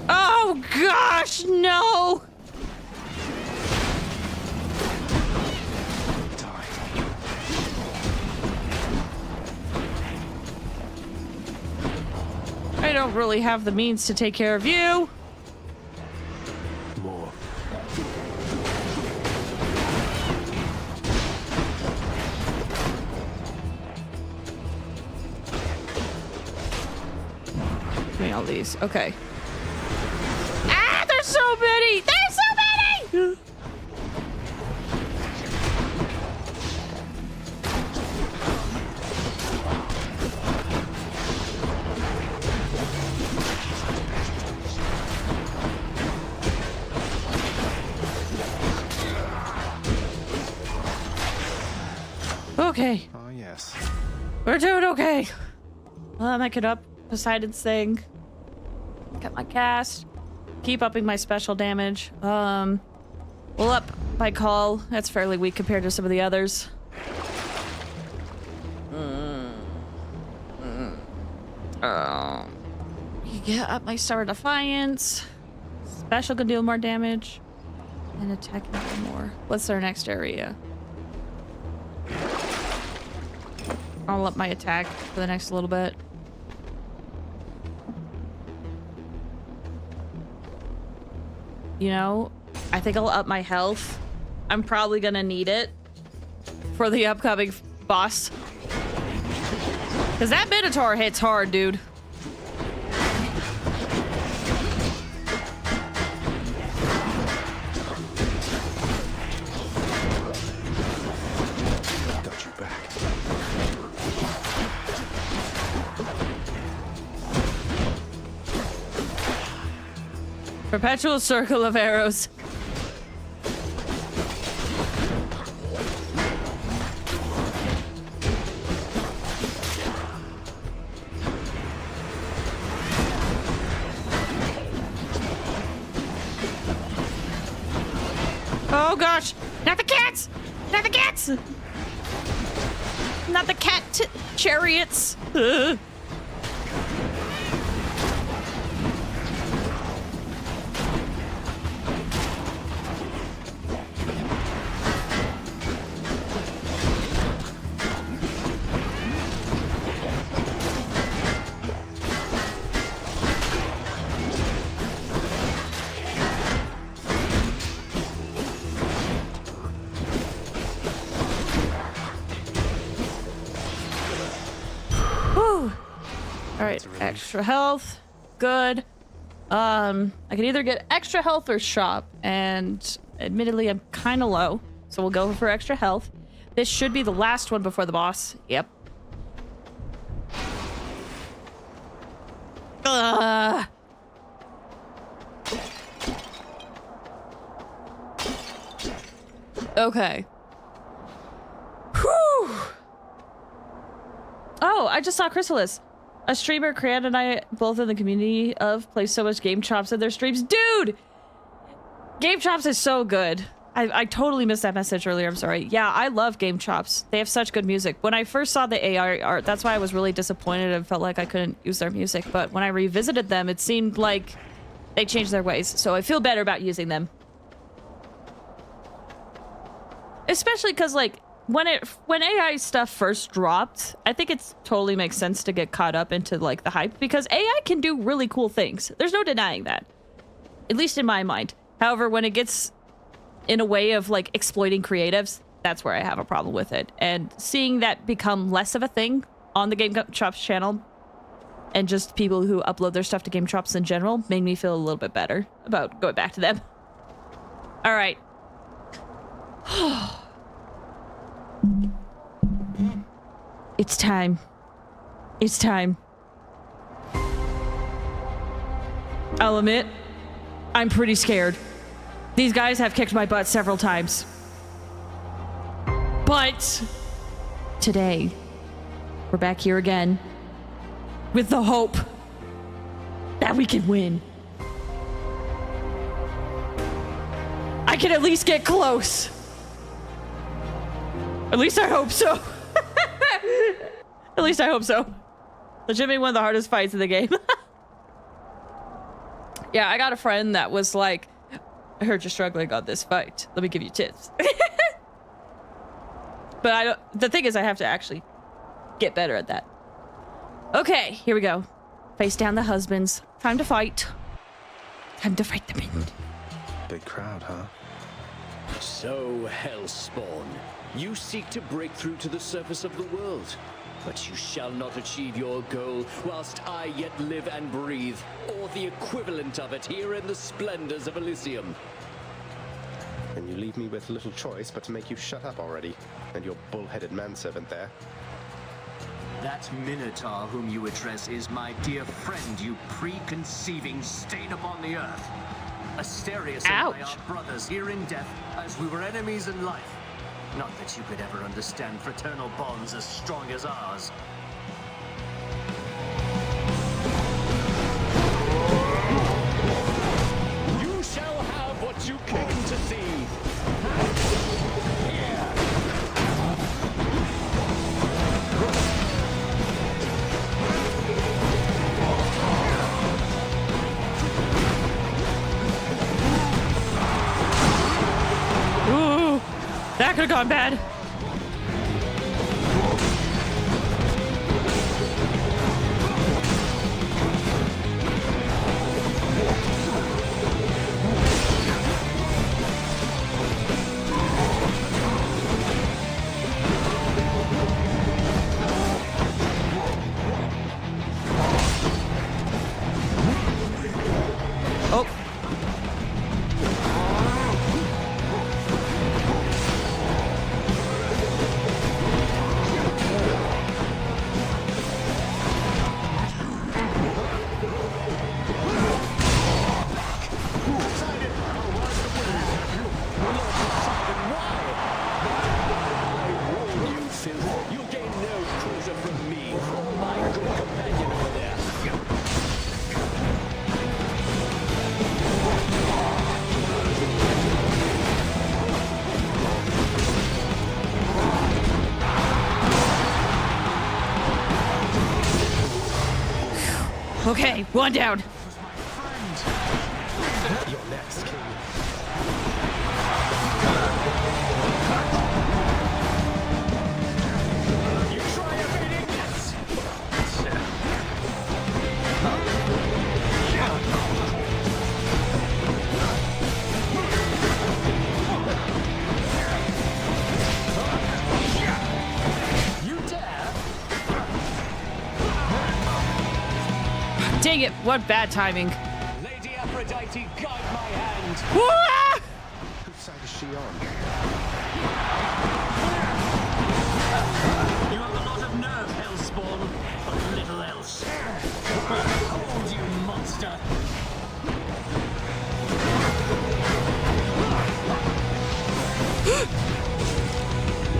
A: Oh gosh, no! don't really have the means to take care of you.
E: More.
A: Give me all these. Okay. Ah, there's so many! There's so many! Okay.
B: Oh, yes.
A: We're doing okay. I could up Poseidon's thing. Got my cast. Keep upping my special damage. We'll up my call. That's fairly weak compared to some of the others. Yeah, up my Star of Defiance. Special can deal more damage. And attack more. What's our next area? I'll up my attack for the next little bit. You know, I think I'll up my health. I'm probably gonna need it for the upcoming boss. Because that Minotaur hits hard, dude.
B: Got you back.
A: Perpetual circle of arrows. Oh gosh! Not the cats! Not the cats! Not the chariots! Alright, extra health. Good. I can either get extra health or shop, and admittedly I'm kind of low, so we'll go for extra health. This should be the last one before the boss. Yep. Okay. Whew. Oh, I just saw Chrysalis. A streamer, Cran, and I, both in the community of, play so much Game Chops in their streams. Dude! Game Chops is so good. I totally missed that message earlier. I'm sorry. Yeah, I love Game Chops. They have such good music. When I first saw the AI art, that's why I was really disappointed and felt like I couldn't use their music. But when I revisited them, it seemed like they changed their ways. So I feel better about using them. Especially because, like, when AI stuff first dropped, I think it totally makes sense to get caught up into, like, the hype, because AI can do really cool things. There's no denying that. At least in my mind. However, when it gets in a way of, like, exploiting creatives, that's where I have a problem with it. And seeing that become less of a thing on the Game Chops channel, and just people who upload their stuff to Game Chops in general, made me feel a little bit better about going back to them. All right. It's time. It's time. I'll admit, I'm pretty scared. These guys have kicked my butt several times. But today, we're back here again with the hope that we can win. I can at least get close. At least I hope so. At least I hope so. Legitimately one of the hardest fights in the game. Yeah, I got a friend that was like, I heard you're struggling on this fight. Let me give you tips. But the thing is, I have to actually get better at that. Okay, here we go. Face down the husbands. Time to fight. Time to fight the men.
B: Big crowd, huh?
K: So, Hellspawn, you seek to break through to the surface of the world, but you shall not achieve your goal whilst I yet live and breathe, or the equivalent of it here in the splendors of Elysium.
B: And you leave me with little choice but to make you shut up already, and your bull-headed manservant there.
L: That Minotaur whom you address is my dear friend, you preconceiving stain upon the earth. Asterius and I are brothers here in death, as we were enemies in life. Not that you could ever understand fraternal bonds as strong as ours.
K: You shall have what you came to see. Here.
A: Ooh, that could have gone bad. Oh.
K: You'll gain no cruiser from me, my good companion over there.
A: Okay, one down.
B: You're next, King.
K: You try evading this! You dare?
A: Dang it, what bad timing.
K: Lady Aphrodite, guide my hand!
A: Whoa!
B: Whose side is she on?
L: You have a lot of nerve, Hellspawn, but little else. Hold, you monster!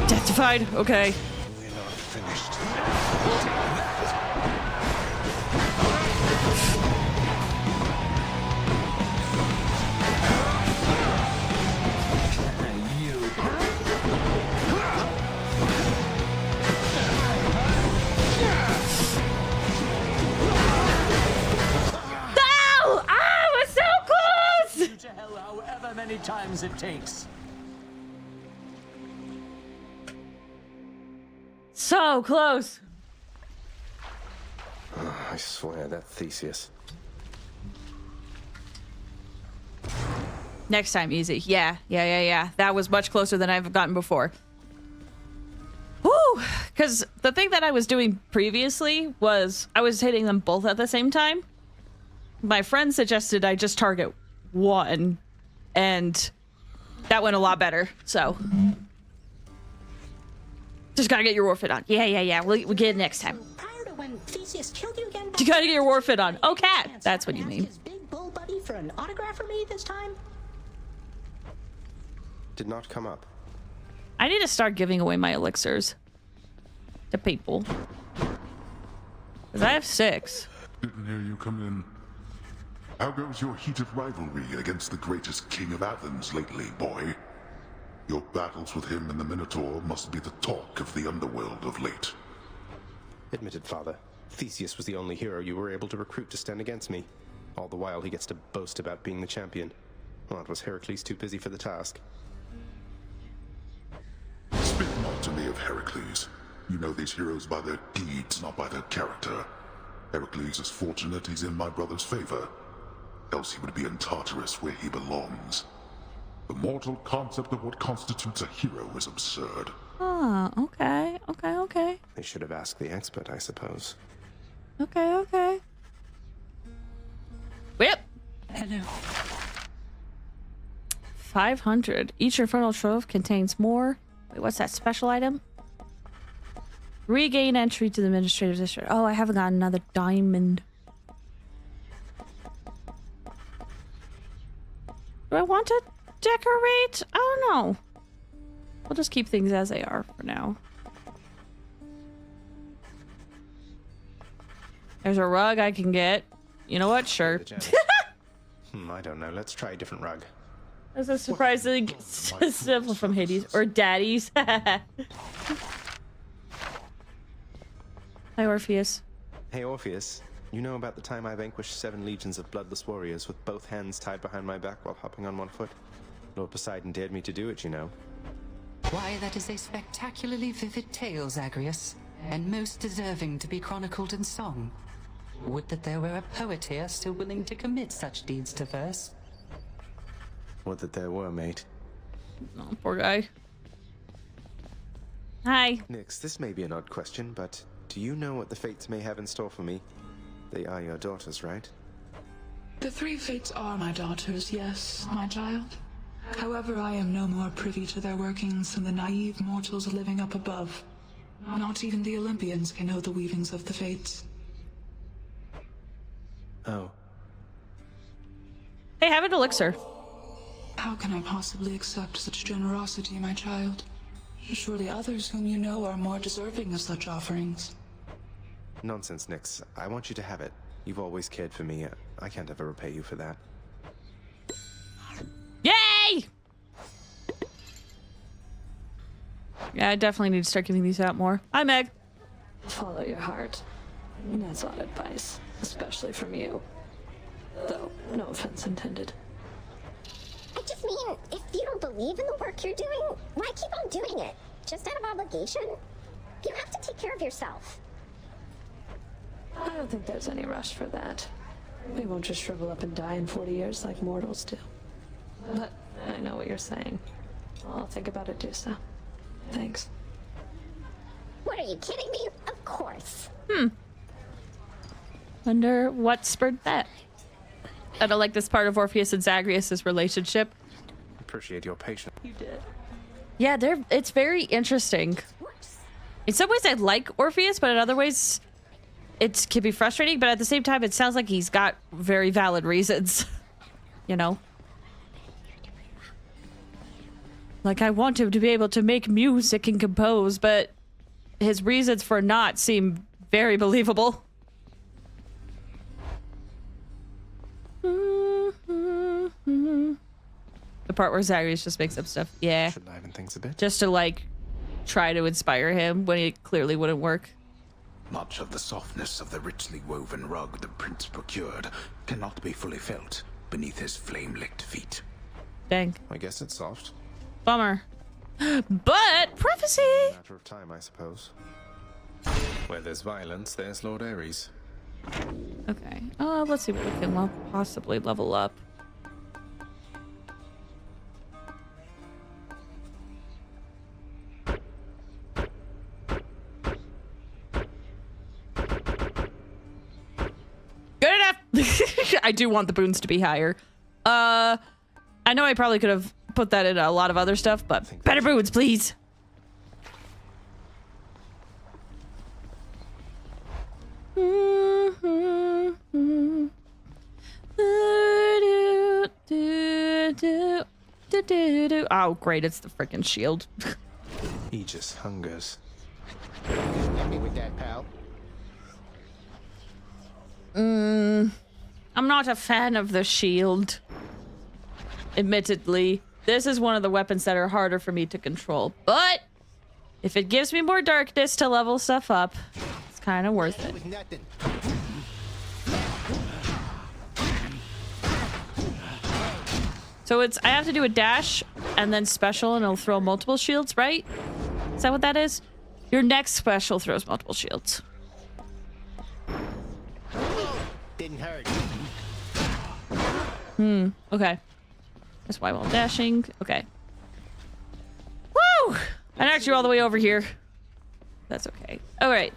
A: Justified, okay.
B: We're not finished.
A: No! Ah, it was so close!
L: To hell however many times it takes.
A: So close.
B: I swear, that Theseus.
A: Next time, easy. Yeah. That was much closer than I've gotten before. Woo! Because the thing that I was doing previously was I was hitting them both at the same time. My friend suggested I just target one, and that went a lot better, so. Just gotta get your war fit on. Yeah. We'll get it next time.
M: Prior to when Theseus killed you again,
A: You gotta get your war fit on. Oh, cat! That's what you mean.
M: his big bull buddy for an autograph from me this time?
B: Did not come up.
A: I need to start giving away my elixirs to people. Because I have 6.
I: Didn't hear you come in. How goes your heated rivalry against the greatest king of Athens lately, boy? Your battles with him and the Minotaur must be the talk of the underworld of late.
B: Admitted, father. Theseus was the only hero you were able to recruit to stand against me. All the while he gets to boast about being the champion. Well, it was Heracles too busy for the task.
I: Speak not to me of Heracles. You know these heroes by their deeds, not by their character. Heracles is fortunate he's in my brother's favor. Else he would be in Tartarus where he belongs. The mortal concept of what constitutes a hero is absurd.
A: Ah, okay, okay, okay.
B: They should have asked the expert, I suppose.
A: Okay, okay. Whip!
F: Hello.
A: 500. Each infernal trove contains more. Wait, what's that special item? Regain entry to the administrative district. Oh, I haven't got another diamond. Do I want to decorate? I don't know. We'll just keep things as they are for now. There's a rug I can get. You know what? Sure.
B: I don't know. Let's try a different rug.
A: That's a surprising simple from Hades. Or Daddy's. Hi, Orpheus.
B: Hey, Orpheus. You know about the time I vanquished 7 legions of bloodless warriors with both hands tied behind my back while hopping on one foot? Lord Poseidon dared me to do it, you know.
N: Why, that is a spectacularly vivid tale, Zagreus, and most deserving to be chronicled in song. Would that there were a poet here still willing to commit such deeds to verse.
B: Would that there were, mate.
A: Oh, poor guy. Hi.
B: Nix, this may be an odd question, but do you know what the fates may have in store for me? They are your daughters, right?
O: The 3 fates are my daughters, yes, my child. However, I am no more privy to their workings than the naive mortals living up above. Not even the Olympians can know the weavings of the fates.
B: Oh.
A: Hey, have an elixir.
O: How can I possibly accept such generosity, my child? Surely others whom you know are more deserving of such offerings.
B: Nonsense, Nix. I want you to have it. You've always cared for me. I can't ever repay you for that.
A: Yay! Yeah, I definitely need to start giving these out more. Hi, Meg.
P: Follow your heart. That's odd advice, especially from you. Though, no offense intended.
Q: I just mean, if you don't believe in the work you're doing, why keep on doing it? Just out of obligation? You have to take care of yourself.
P: I don't think there's any rush for that. We won't just shrivel up and die in 40 years like mortals do. But I know what you're saying. I'll think about it, do so. Thanks.
Q: What, are you kidding me? Of course.
A: Wonder what spurred that. I don't like this part of Orpheus and Zagreus' relationship.
B: Appreciate your patience.
P: You did.
A: Yeah, it's very interesting. In some ways I like Orpheus, but in other ways it can be frustrating, but at the same time it sounds like he's got very valid reasons. You know? Like, I want him to be able to make music and compose, but his reasons for not seem very believable. The part where Zagreus just makes up stuff. Yeah.
B: Should liven things a bit.
A: Just to, like, try to inspire him when it clearly wouldn't work.
R: Much of the softness of the richly woven rug the prince procured cannot be fully felt beneath his flame-licked feet.
A: Dang.
B: I guess it's soft.
A: Bummer. But prophecy!
B: Matter of time, I suppose. Where there's violence, there's Lord Ares.
A: Okay. Let's see what we can possibly level up. Good enough! I do want the boons to be higher. I know I probably could have put that in a lot of other stuff, but better boons, please! Oh, great, it's the freaking shield.
B: Aegis hungers.
S: Hit me with that, pal.
A: I'm not a fan of the shield. Admittedly, this is one of the weapons that are harder for me to control, but if it gives me more darkness to level stuff up, it's kind of worth it. So I have to do a dash and then special and it'll throw multiple shields, right? Is that what that is? Your next special throws multiple shields.
S: didn't hurt.
A: Okay. That's why while dashing. Okay. Woo! I knocked you all the way over here. That's okay. Alright.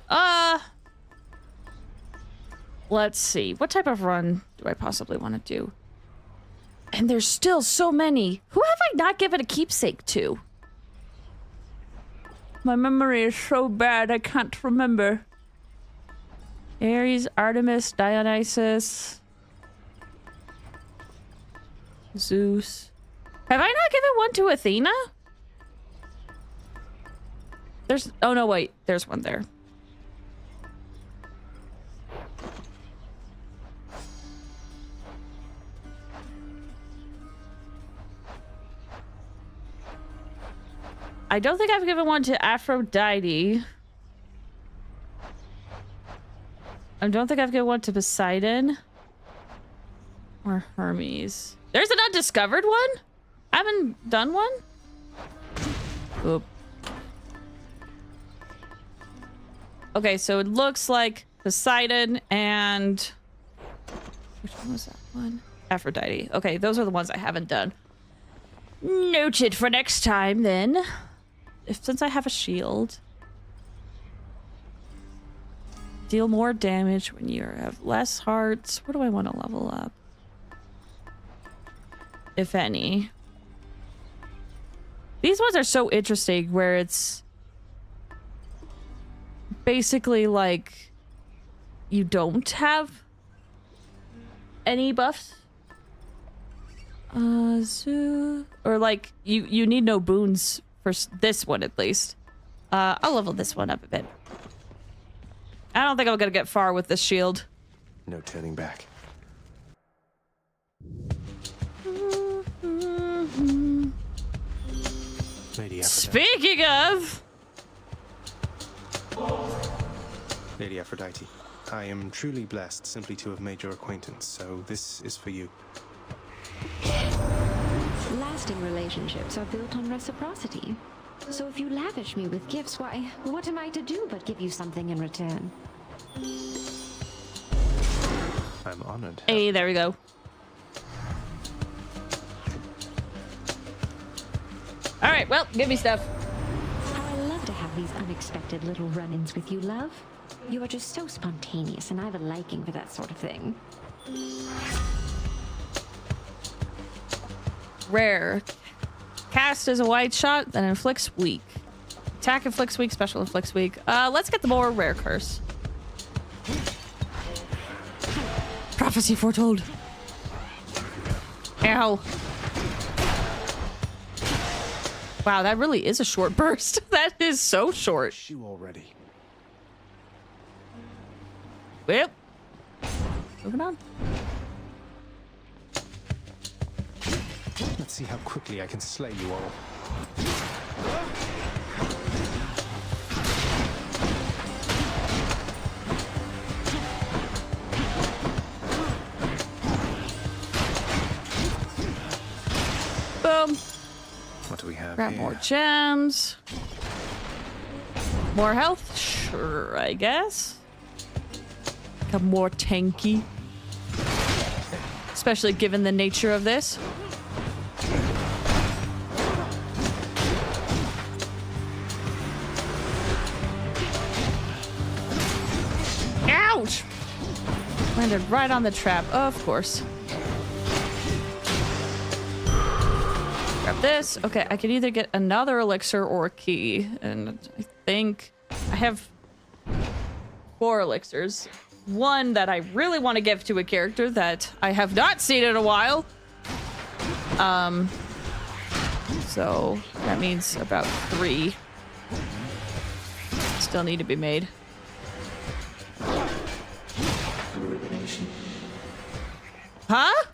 A: Let's see. What type of run do I possibly want to do? And there's still so many. Who have I not given a keepsake to? My memory is so bad, I can't remember. Ares, Artemis, Dionysus, Zeus. Have I not given one to Athena? There's... Oh, no, wait. There's one there. I don't think I've given one to Aphrodite. I don't think I've given one to Poseidon. Or Hermes. There's an undiscovered one? I haven't done one? Oop. Okay, so it looks like Poseidon and... Which one was that one? Aphrodite. Okay, those are the ones I haven't done. Noted for next time, then. Since I have a shield. Deal more damage when you have less hearts. What do I want to level up? If any. These ones are so interesting where it's basically like you don't have any buffs. Or like you need no boons for this one at least. I'll level this one up a bit. I don't think I'm gonna get far with this shield.
B: No turning back. Lady Aphrodite.
A: Speaking of...
B: Lady Aphrodite, I am truly blessed simply to have made your acquaintance, so this is for you.
T: Lasting relationships are built on reciprocity. So if you lavish me with gifts, why, what am I to do but give you something in return?
B: I'm honored.
A: Hey, there we go. All right, well, give me stuff.
T: I love to have these unexpected little run-ins with you, love. You are just so spontaneous, and I have a liking for that sort of thing.
A: Rare. Cast is a white shot, then inflicts weak. Attack inflicts weak, special inflicts weak. Let's get the more rare curse. Prophecy foretold. Ow. Wow, that really is a short burst. That is so short.
B: You already.
A: Well, moving on.
B: Let's see how quickly I can slay you all.
A: Boom.
B: What do we have
A: Grab
B: here?
A: more gems. More health? Sure, I guess. Become more tanky. Especially given the nature of this. Ouch! Landed right on the trap, of course. Grab this. Okay, I can either get another elixir or a key. And I think I have 4 elixirs. One that I really want to give to a character that I have not seen in a while. So that means about 3 still need to be made. Huh?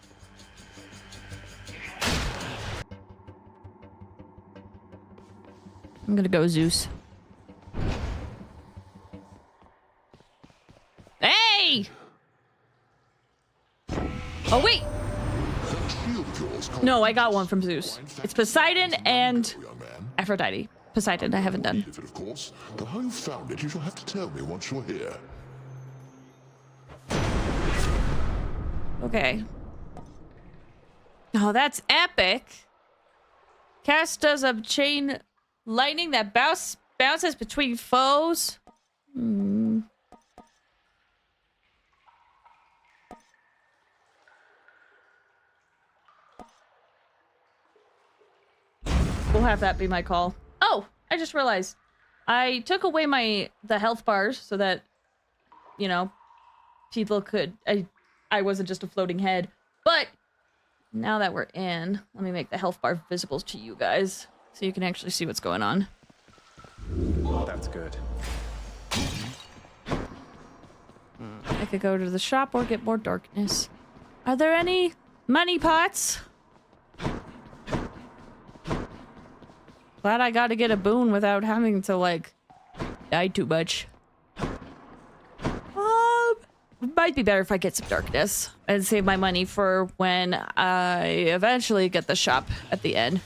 A: I'm gonna go Zeus. Hey! Oh, wait! No, I got one from Zeus. It's Poseidon and Aphrodite. Poseidon, I haven't done.
I: Of course, but how you found it, you shall have to tell me once you're here.
A: Okay. Oh, that's epic. Cast does a chain lightning that bounces between foes. Hmm. We'll have that be my call. Oh, I just realized. I took away the health bars so that, you know, people could... I wasn't just a floating head. But now that we're in, let me make the health bar visible to you guys so you can actually see what's going on.
B: That's good.
A: I could go to the shop or get more darkness. Are there any money pots? Glad I got to get a boon without having to, like, die too much. Might be better if I get some darkness and save my money for when I eventually get the shop at the end.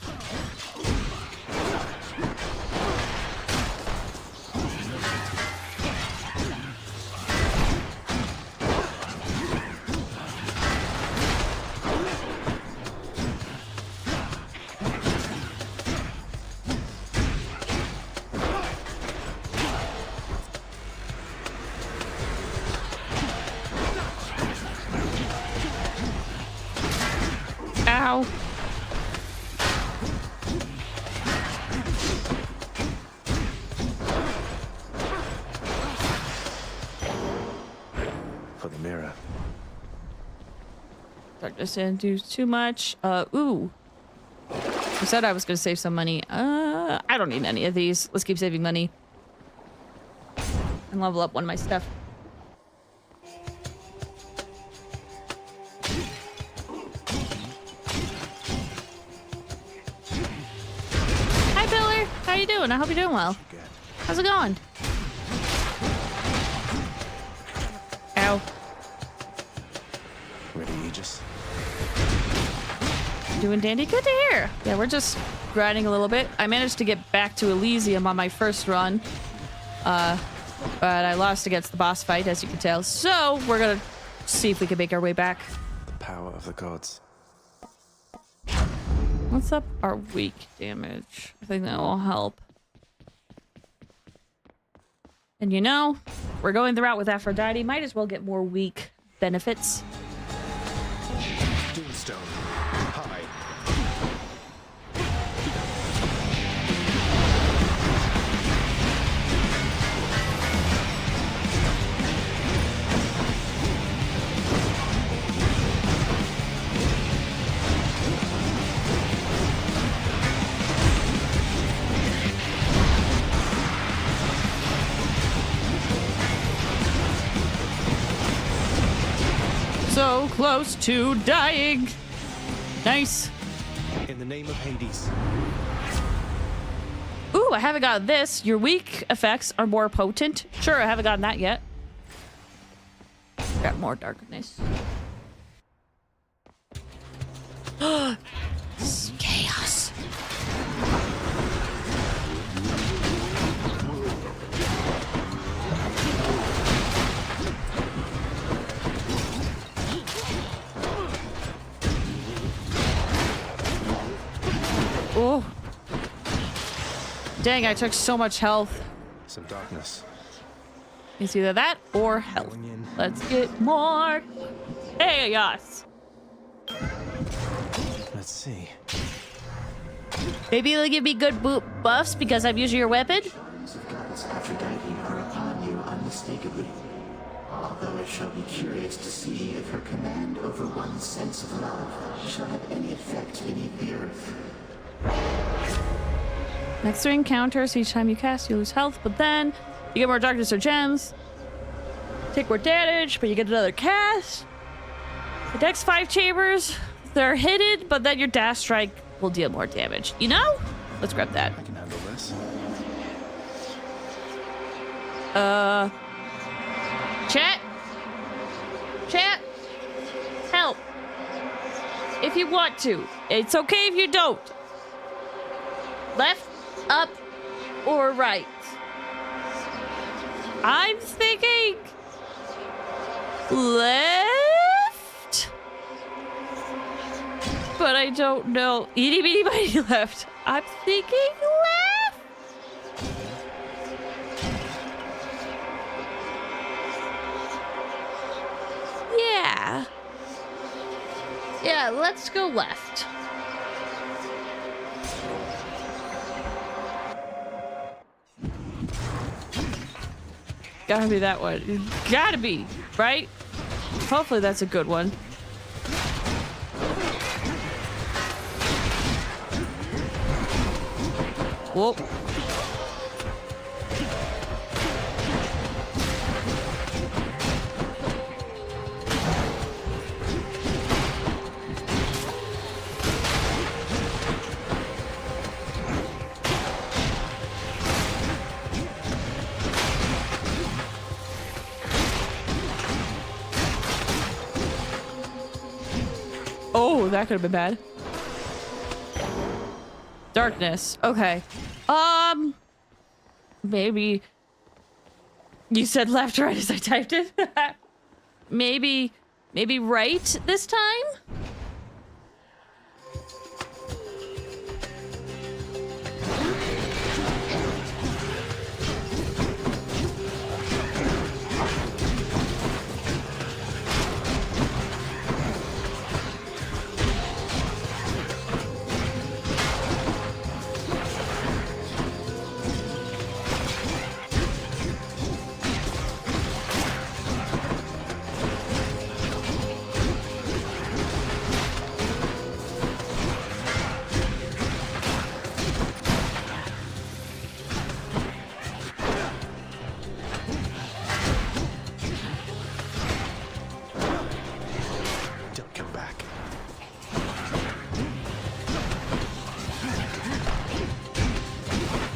A: Ow.
B: For the mirror.
A: Darkness didn't do too much. Ooh. I said I was gonna save some money. I don't need any of these. Let's keep saving money. And level up one of my stuff. How you doing? I hope you're doing well. How's it going? Ow.
B: Ready, Aegis?
A: Doing dandy. Good to hear. Yeah, we're just grinding a little bit. I managed to get back to Elysium on my first run. But I lost against the boss fight, as you can tell. So, we're gonna see if we can make our way back.
B: The power of the gods.
A: What's up our weak damage? I think that will help. And you know, we're going the route with Aphrodite. Might as well get more weak benefits.
B: Doomstone. High.
A: So close to dying. Nice.
B: In the name of Hades.
A: Ooh, I haven't got this. Your weak effects are more potent. Sure, I haven't gotten that yet. Got more darkness. Chaos. Oh. Dang, I took so much health.
B: Some darkness.
A: It's either that or health. Let's get more chaos.
B: Let's see.
A: Maybe you'll give me good buffs because I'm using your weapon?
D: Charms of goddess Aphrodite are upon you unmistakably. Although it shall be curious to see if her command over one's sense of love shall have any effect beneath the earth.
A: Next 3 encounters, each time you cast, you lose health, but then you get more darkness or gems. Take more damage, but you get another cast. The next 5 chambers, they're hidden, but then your dash strike will deal more damage. You know? Let's grab that.
B: I can handle this.
A: Chat? Chat? Help. If you want to. It's okay if you don't. Left, up, or right? I'm thinking left? I don't know. Eeny, meeny, miny, left. I'm thinking left. Yeah. Yeah, let's go left. Gotta be that one. Gotta be, right? Hopefully that's a good one. Whoa. Oh, that could have been bad. Darkness. Okay. Maybe you said left, right as I typed it. maybe right this time?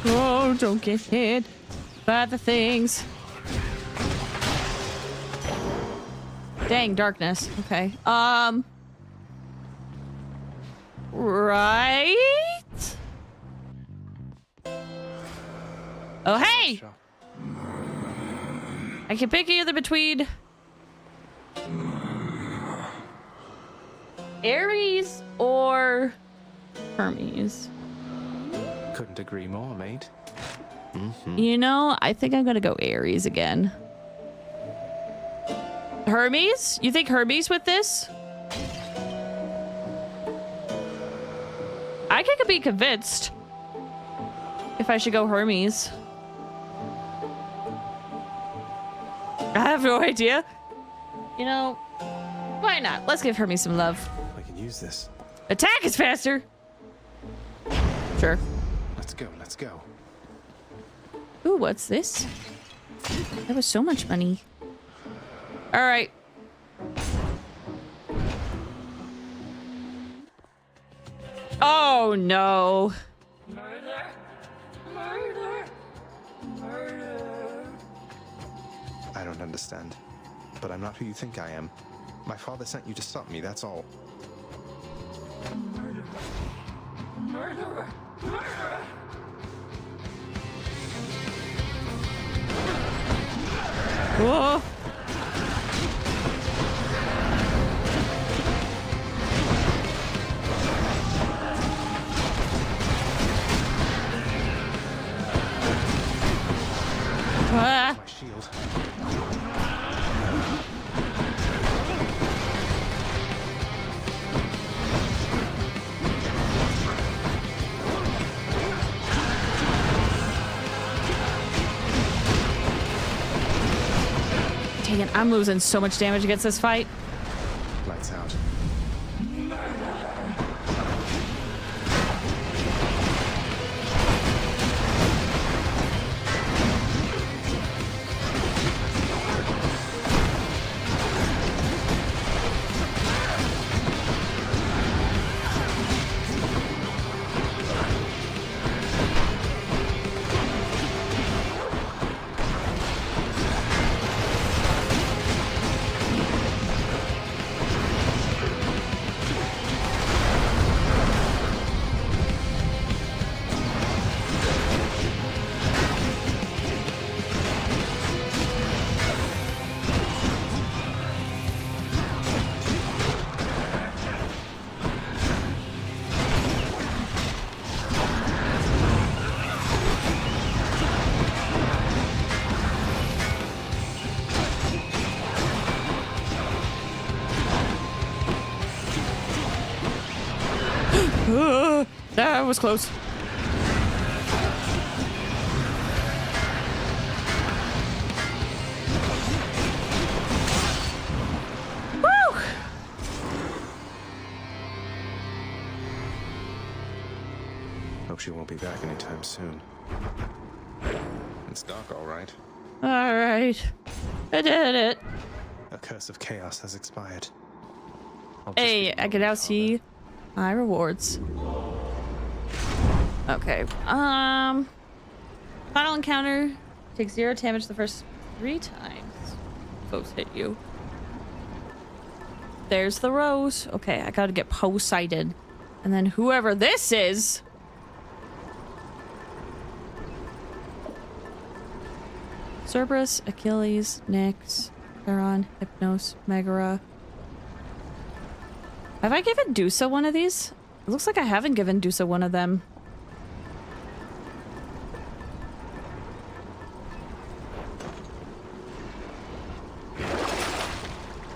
A: Oh, don't get hit by the things. Dang, darkness. Okay. Right? Oh, hey! I can pick either between Ares or Hermes.
B: Couldn't agree more, mate.
A: You know, I think I'm gonna go Ares again. Hermes? You think Hermes with this? I could be convinced if I should go Hermes. I have no idea. You know, why not? Let's give Hermes some love.
B: I can use this.
A: Attack is faster. Sure.
B: Let's go, let's go.
A: Ooh, what's this? That was so much money. All right. Oh, no.
O: Murder! Murder! Murder!
B: I don't understand. But I'm not who you think I am. My father sent you to stop me, that's all.
O: Murderer! Murderer! Murderer!
A: Whoa. Ah.
B: My shield.
A: Dang it, I'm losing so much damage against this fight.
B: Lights out.
A: That was close. Woo!
B: Hope she won't be back anytime soon. It's dark, all right.
A: All right. I did it.
B: A curse of chaos has expired.
A: Hey, I can now see my rewards. Okay. Final encounter. Take 0 damage the first 3 times foes hit you. There's the rose. Okay, I gotta get Poseidon. And then whoever this is. Cerberus, Achilles, Nyx, Charon, Hypnos, Megara. Have I given Dusa one of these? It looks like I haven't given Dusa one of them.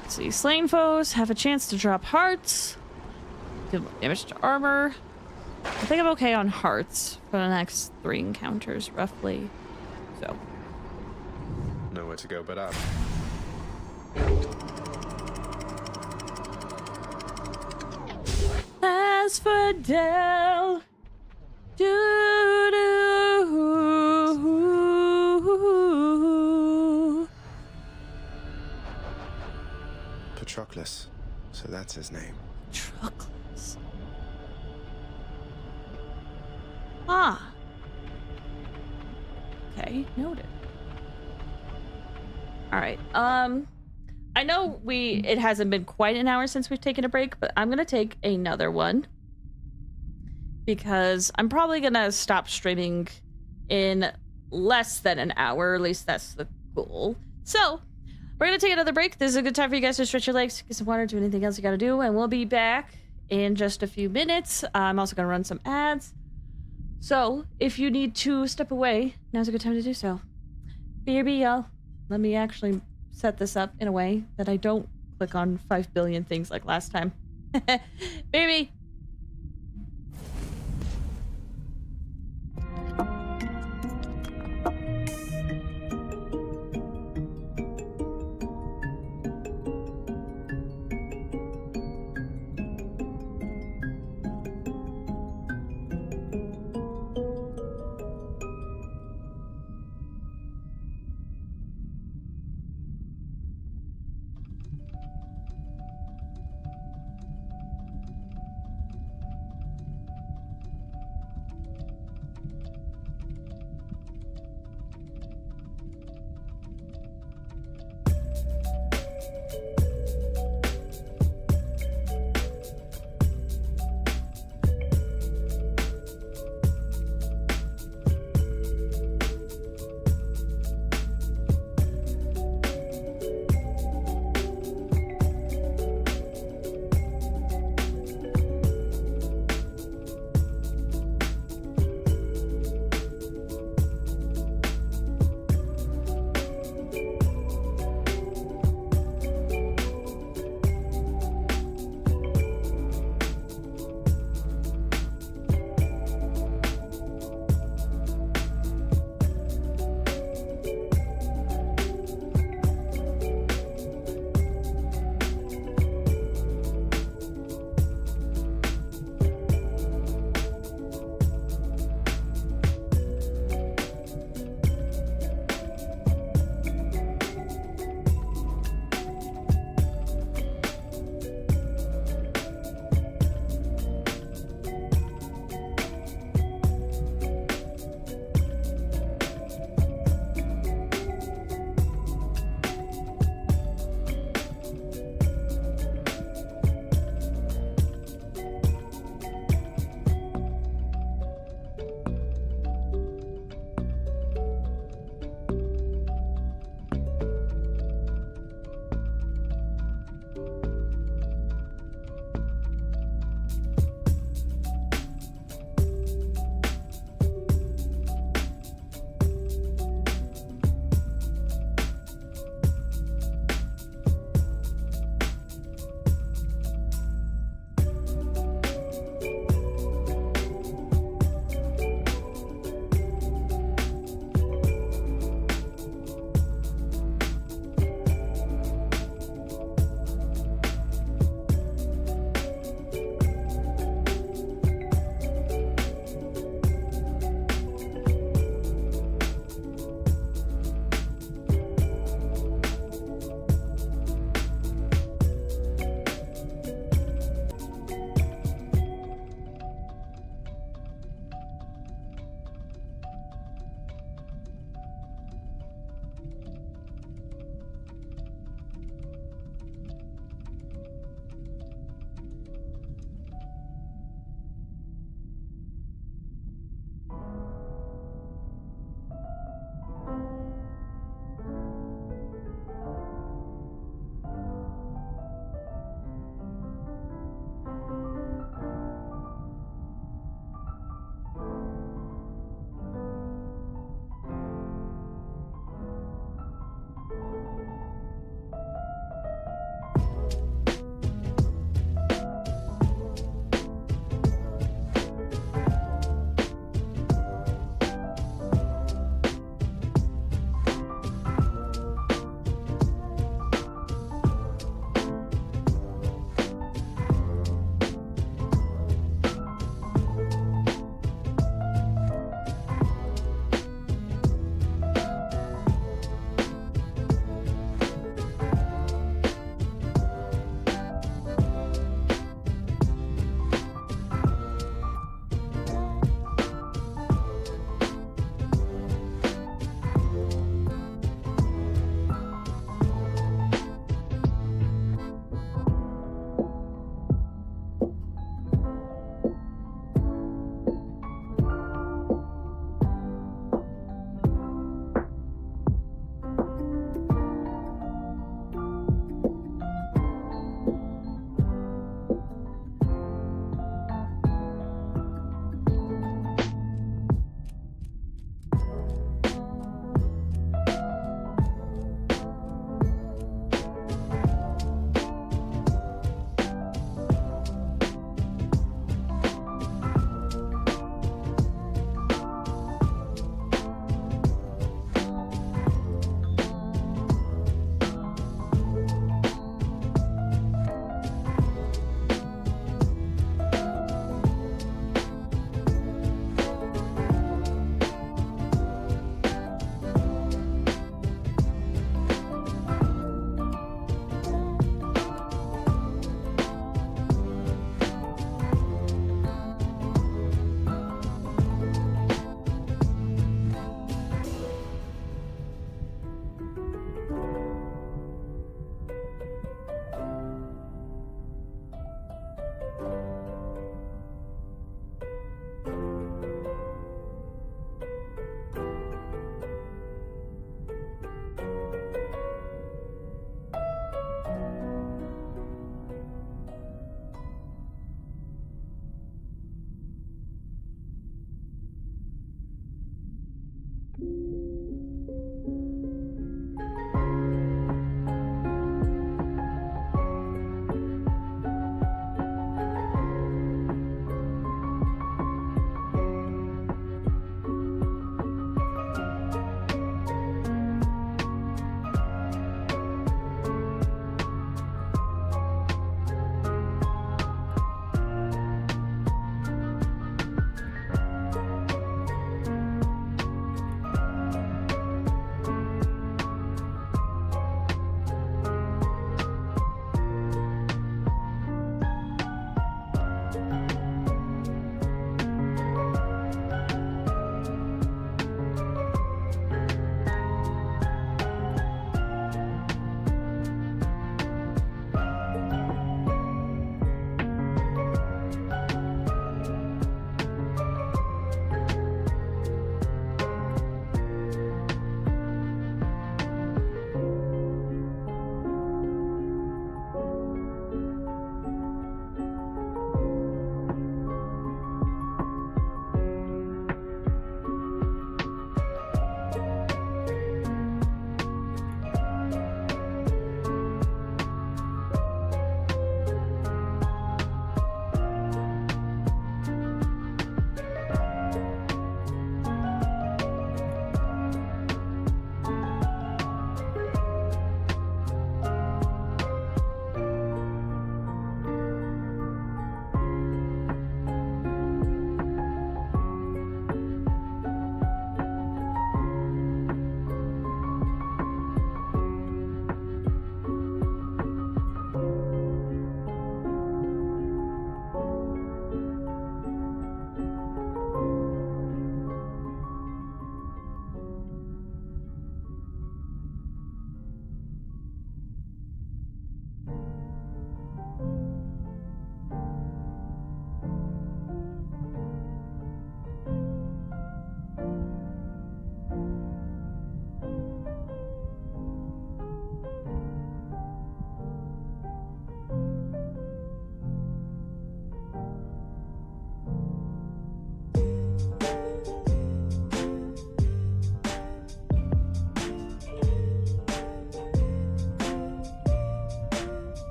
A: Let's see. Slain foes have a chance to drop hearts. Deal damage to armor. I think I'm okay on hearts for the next 3 encounters, roughly. So.
B: Nowhere to go but up.
A: Asphodel.
B: Patroclus. So that's his name.
A: Patroclus. Ah. Okay, noted. All right. I know it hasn't been quite an hour since we've taken a break, but I'm gonna take another one because I'm probably gonna stop streaming in less than an hour. At least that's the goal. So we're gonna take another break. This is a good time for you guys to stretch your legs, get some water, do anything else you gotta do, and we'll be back in just a few minutes. I'm also gonna run some ads. So if you need to step away, now's a good time to do so. BRB, y'all. Let me actually set this up in a way that I don't click on 5 billion things like last time. Baby!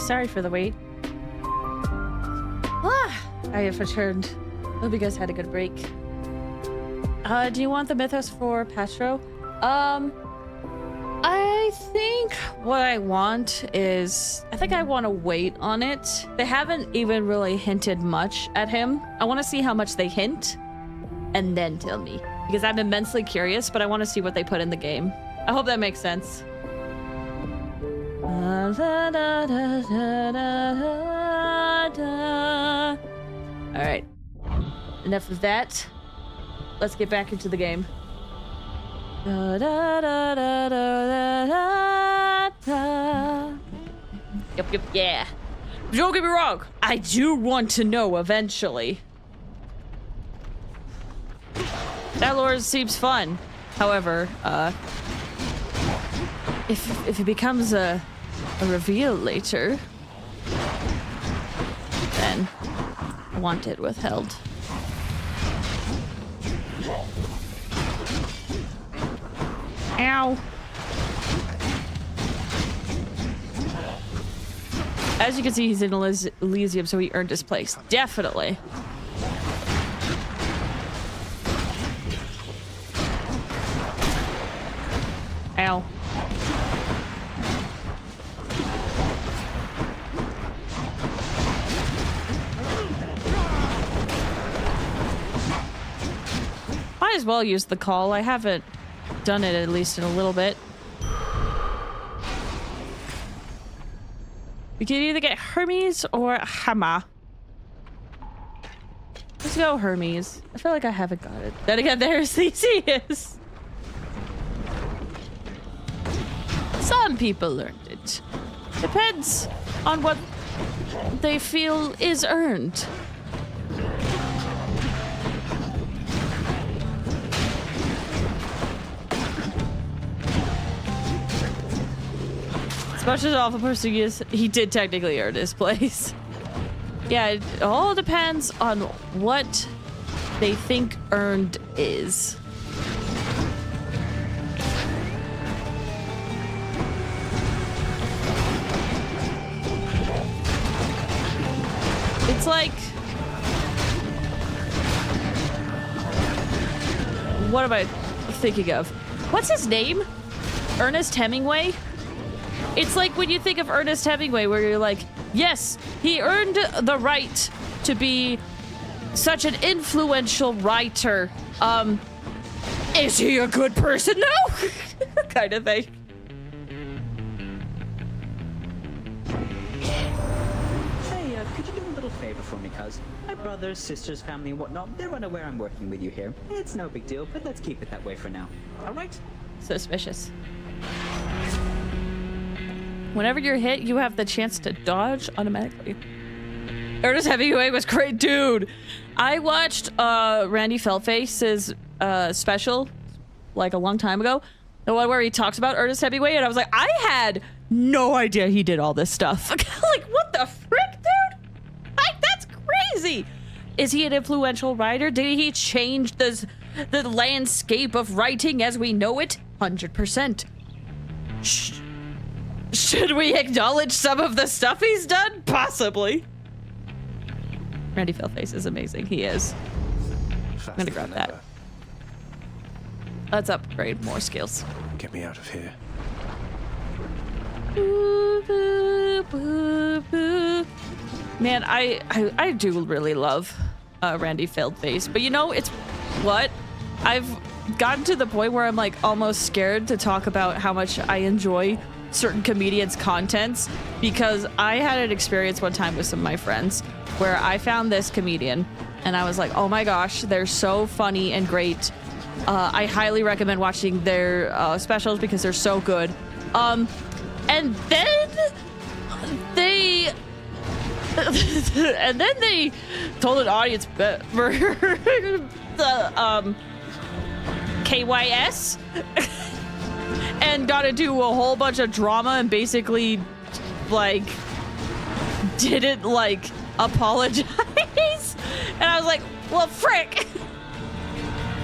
A: Sorry for the wait. I have returned. Hope you guys had a good break. Do you want the mythos for Pastro? I think what I want is... I think I want to wait on it. They haven't even really hinted much at him. I want to see how much they hint and then tell me. Because I'm immensely curious, but I want to see what they put in the game. I hope that makes sense. Alright. Enough of that. Let's get back into the game. Yep, yeah. Don't get me wrong. I do want to know eventually. That lore seems fun. However, if it becomes a reveal later, then I want it withheld. Ow. As you can see, he's in Elysium, so he earned his place. Definitely. Ow. Might as well use the call. I haven't done it at least in a little bit. We can either get Hermes or Hammer. Let's go Hermes. I feel like I haven't got it. Then again, there's Theseus. Some people learned it. Depends on what they feel is earned. As much as an awful person he is, he did technically earn his place. Yeah, it all depends on what they think earned is. It's like... What am I thinking of? What's his name? Ernest Hemingway? It's like when you think of Ernest Hemingway, where you're like, yes, he earned the right to be such an influential writer. Is he a good person? No! Kind of thing.
U: Hey, could you do a little favor for me, cuz? My brothers, sisters, family, and whatnot, they're unaware I'm working with you here. It's no big deal, but let's keep it that way for now. Alright?
A: Suspicious. Whenever you're hit, you have the chance to dodge automatically. Ernest Hemingway was great, dude. I watched Randy Feltface's special like a long time ago. The one where he talks about Ernest Hemingway, and I was like, I had no idea he did all this stuff. Like, what the frick, dude? Like, that's crazy. Is he an influential writer? Did he change the landscape of writing as we know it? 100%. Should we acknowledge some of the stuff he's done? Possibly. Randy Feltface is amazing. He is. I'm gonna grab that. Let's upgrade more skills.
B: Get me out of here.
A: Boo, boo, boo, boo. Man, I do really love Randy Feltface, but you know, it's what? I've gotten to the point where I'm like almost scared to talk about how much I enjoy certain comedians' contents, because I had an experience one time with some of my friends where I found this comedian and I was like, oh my gosh, they're so funny and great. I highly recommend watching their specials because they're so good. And then they told an audience for the KYS and got to do a whole bunch of drama and basically like didn't like apologize. And I was like, well, frick.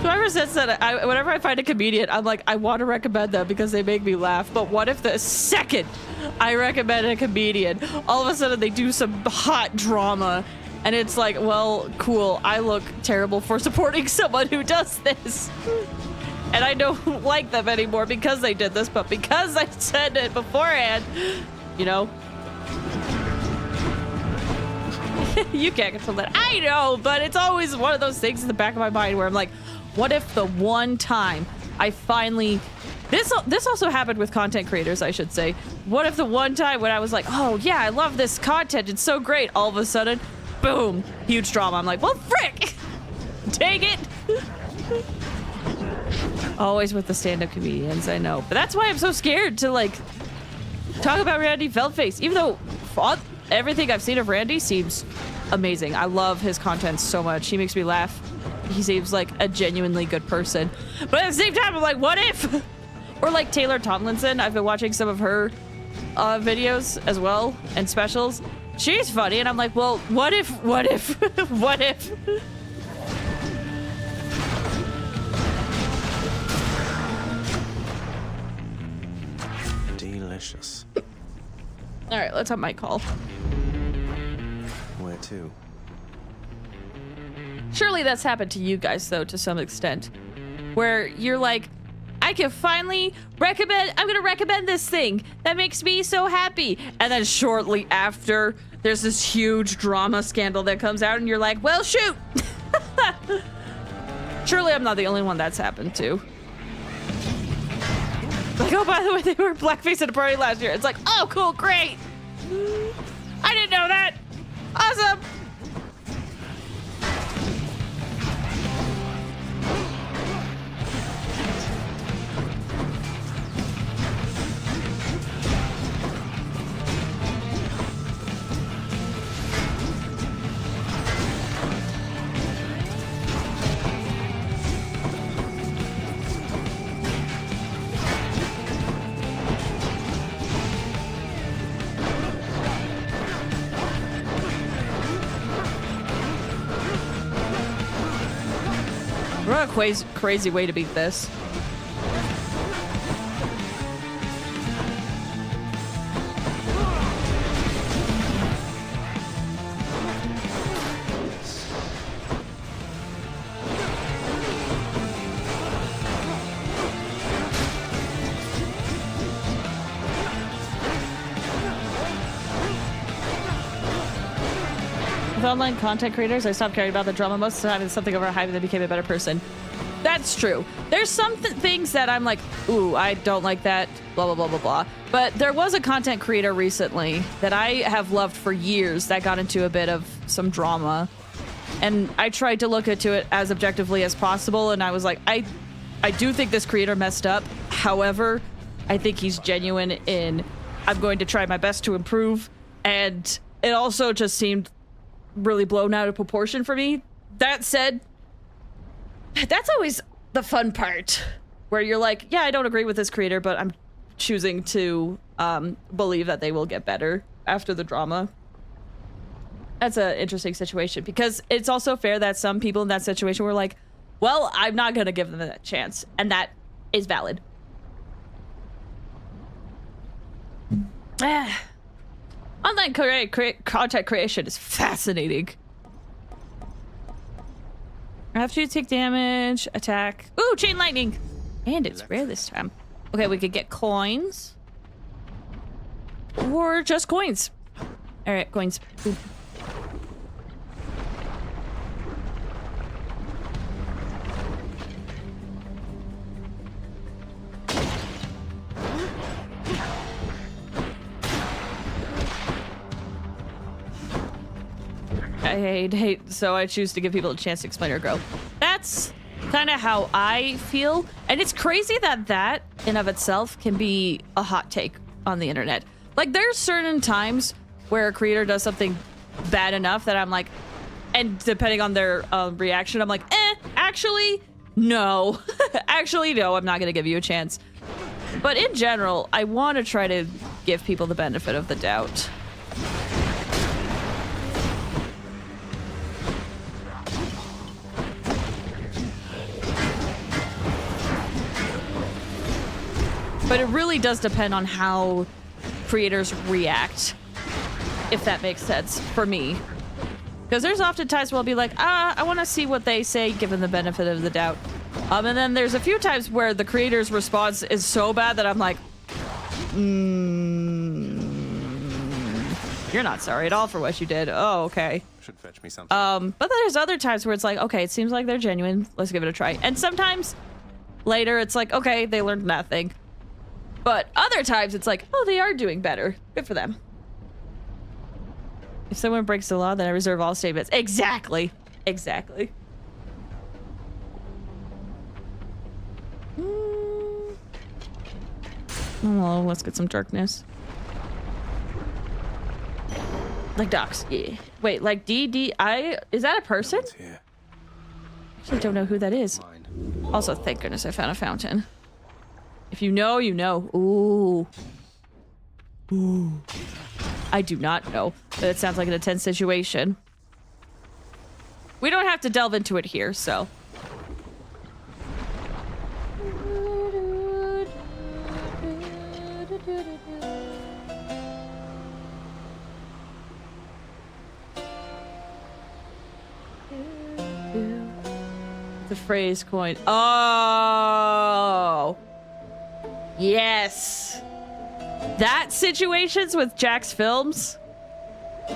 A: Whoever says that, whenever I find a comedian, I'm like, I want to recommend them because they make me laugh. But what if the second I recommend a comedian, all of a sudden they do some hot drama, and it's like, well, cool, I look terrible for supporting someone who does this. And I don't like them anymore because they did this, but because I said it beforehand, you know. You can't control that. I know, but it's always one of those things in the back of my mind where I'm like, what if the one time I finally... This also happened with content creators, I should say. What if the one time when I was like, oh yeah, I love this content, it's so great, all of a sudden, boom, huge drama. I'm like, well, frick! Take it! Always with the stand-up comedians, I know. But that's why I'm so scared to, like, talk about Randy Feltface. Even though everything I've seen of Randy seems amazing. I love his content so much. He makes me laugh. He seems like a genuinely good person. But at the same time, I'm like, what if? Or like Taylor Tomlinson. I've been watching some of her videos as well and specials. She's funny. And I'm like, well, what if, what if, what if?
B: Delicious.
A: All right, let's have my call.
B: Where to?
A: Surely that's happened to you guys, though, to some extent. Where you're like, I can finally recommend, I'm going to recommend this thing that makes me so happy. And then shortly after, there's this huge drama scandal that comes out and you're like, well, shoot. Surely I'm not the only one that's happened to. Like, oh, by the way, they were blackface at a party last year. It's like, oh, cool, great. I didn't know that. Awesome. What a crazy way to beat this. With online content creators, I stopped caring about the drama most of the time. It's something over a hype and they became a better person. That's true. There's some things that I'm like, ooh, I don't like that, blah, blah, blah, blah, blah. But there was a content creator recently that I have loved for years that got into a bit of some drama. And I tried to look into it as objectively as possible. And I was like, I do think this creator messed up. However, I think he's genuine in, I'm going to try my best to improve. And it also just seemed really blown out of proportion for me. That said, that's always the fun part where you're like, yeah, I don't agree with this creator, but I'm choosing to believe that they will get better after the drama. That's an interesting situation because it's also fair that some people in that situation were like, well, I'm not going to give them that chance. And that is valid. Online content creation is fascinating. After you take damage, attack. Ooh, chain lightning. And it's rare this time. Okay, we could get coins. Or just coins. All right, coins. Boop. I hate, so I choose to give people a chance to explain or grow. That's kind of how I feel. And it's crazy that that in of itself can be a hot take on the internet. Like there's certain times where a creator does something bad enough that I'm like, and depending on their reaction, I'm like, actually, no. Actually, no, I'm not going to give you a chance. But in general, I want to try to give people the benefit of the doubt. it really does depend on how creators react, if that makes sense for me. Because there's often times where I'll be like, I want to see what they say, given the benefit of the doubt. And then there's a few times where the creator's response is so bad that I'm like, you're not sorry at all for what you did. Oh, okay.
B: Should fetch me something.
A: But there's other times where it's like, okay, it seems like they're genuine. Let's give it a try. And sometimes later it's like, okay, they learned nothing. But other times it's like, oh, they are doing better. Good for them. If someone breaks the law, then I reserve all statements. Exactly. Exactly. Oh, let's get some darkness. Like docs, yeah. Wait, like DDI? Is that a person? I actually don't know who that is. Also, thank goodness I found a fountain. If you know, you know. Ooh. Ooh. I do not know, but it sounds like an intense situation. We don't have to delve into it here, so. The phrase coin. Oh. Yes. That situations with Jack's films.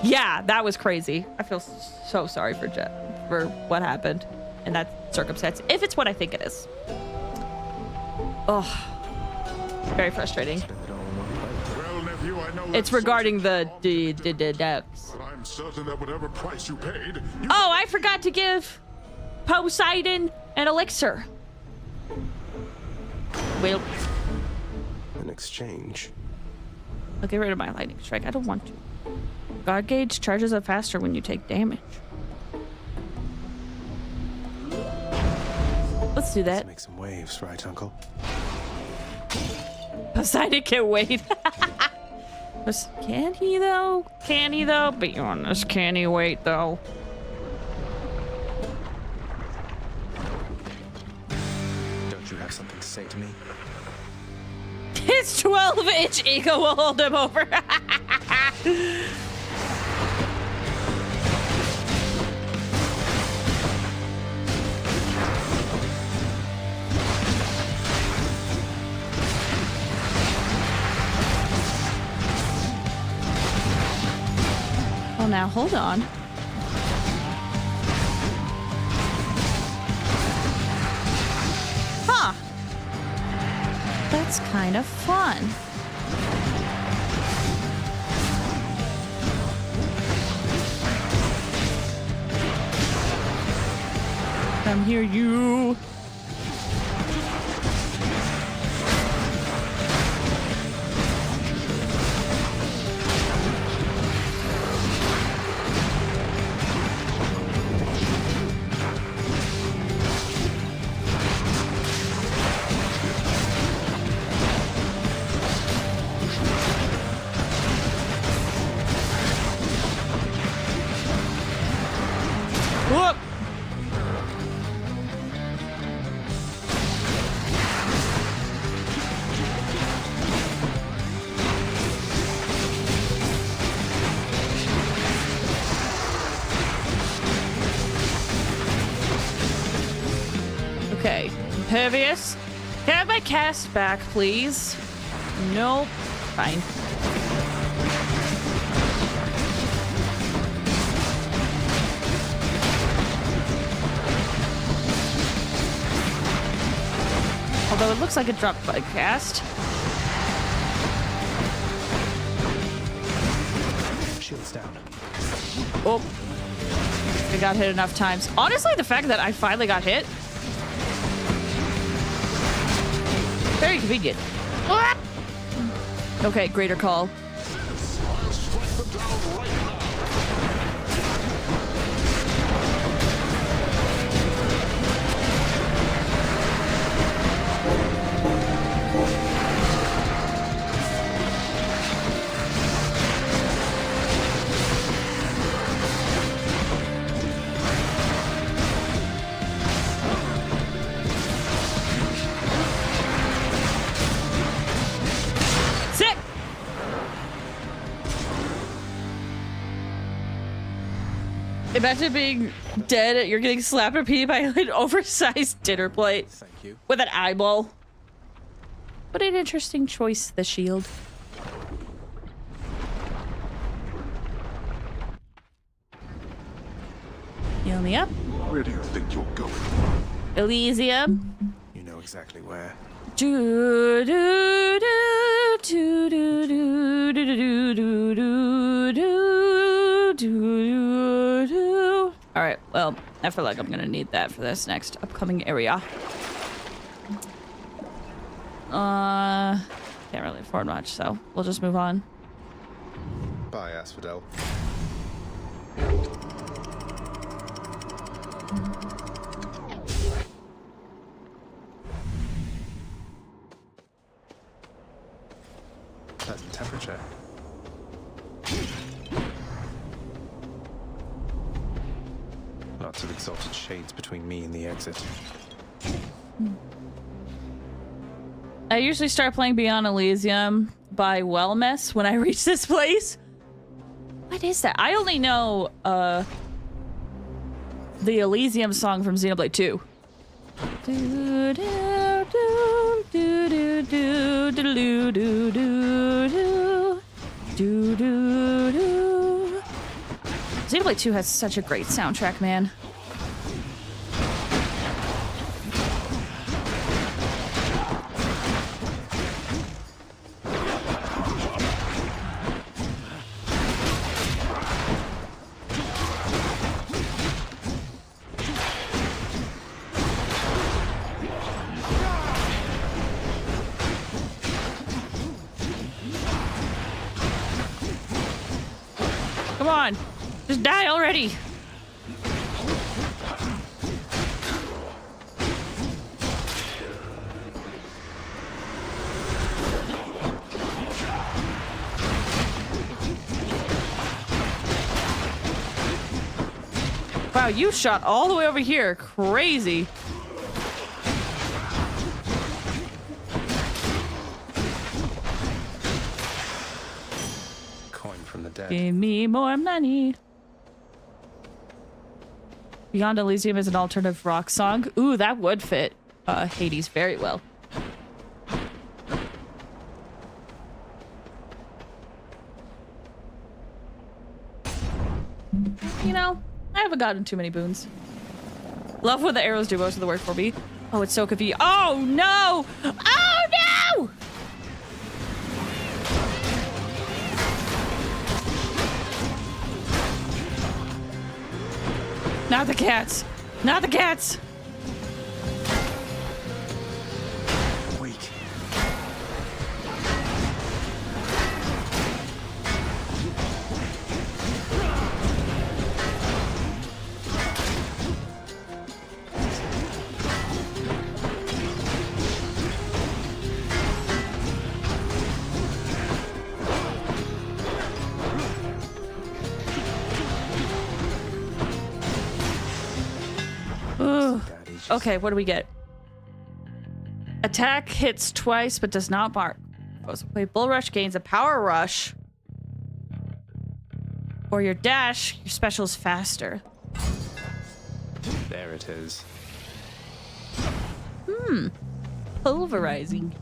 A: Yeah, that was crazy. I feel so sorry for Jack for what happened in that circumstance. If it's what I think it is. Oh. Very frustrating.
I: Well, nephew, I know
A: it's regarding the ducks.
I: But I'm certain that whatever price you paid,
A: Oh, I forgot to give Poseidon an elixir. Well,
B: An exchange.
A: I'll get rid of my lightning strike. I don't want to. God gauge charges up faster when you take damage. Let's do that.
B: Let's make some waves, right, Uncle?
A: Poseidon can wait. Can he though? Can he though? Be honest, can he wait though?
B: Don't you have something to say to me?
A: His 12-inch ego will hold him over. Well, now hold on. Huh. That's kind of fun. Come here, you. Whoop. Okay, Impervious. Can I have my cast back, please? Nope. Fine. Although it looks like it dropped by cast.
B: Shield's down.
A: Oh. I got hit enough times. Honestly, the fact that I finally got hit. Very convenient. Ah! Okay, greater call. Imagine being dead, you're getting slapped repeatedly by an oversized dinner plate.
B: Thank you.
A: With an eyeball. What an interesting choice, the shield. Heal me up.
I: Where do you think you're going?
A: Elysium.
B: You know exactly where.
A: Do do do do do do do do do do do do. All right. Well, I feel like I'm gonna need that for this next upcoming area. Can't really afford much, so we'll just move on.
B: Bye, Asphodel. Pleasant temperature. Lots of exalted shades between me and the exit.
A: I usually start playing Beyond Elysium by Wellmess when I reach this place. What is that? I only know the Elysium song from Xenoblade 2. Do, do, do, do, do, do, do, do, do, do, do, do, do. Xenoblade 2 has such a great soundtrack, man. Come on, just die already. Wow, you shot all the way over here. Crazy.
B: Coin from the dead.
A: Give me more money. Beyond Elysium is an alternative rock song. Ooh, that would fit Hades very well. You know, I haven't gotten too many boons. Love when the arrows do most of the work for me. Oh, it's so convenient. Oh, no! Oh, no! Not the cats. Not the cats.
B: Weak.
A: Ooh. Okay, what do we get? Attack hits twice but does not mark. Play Bull Rush gains a power rush. Or your dash, your special is faster.
B: There it is.
A: Pulverizing.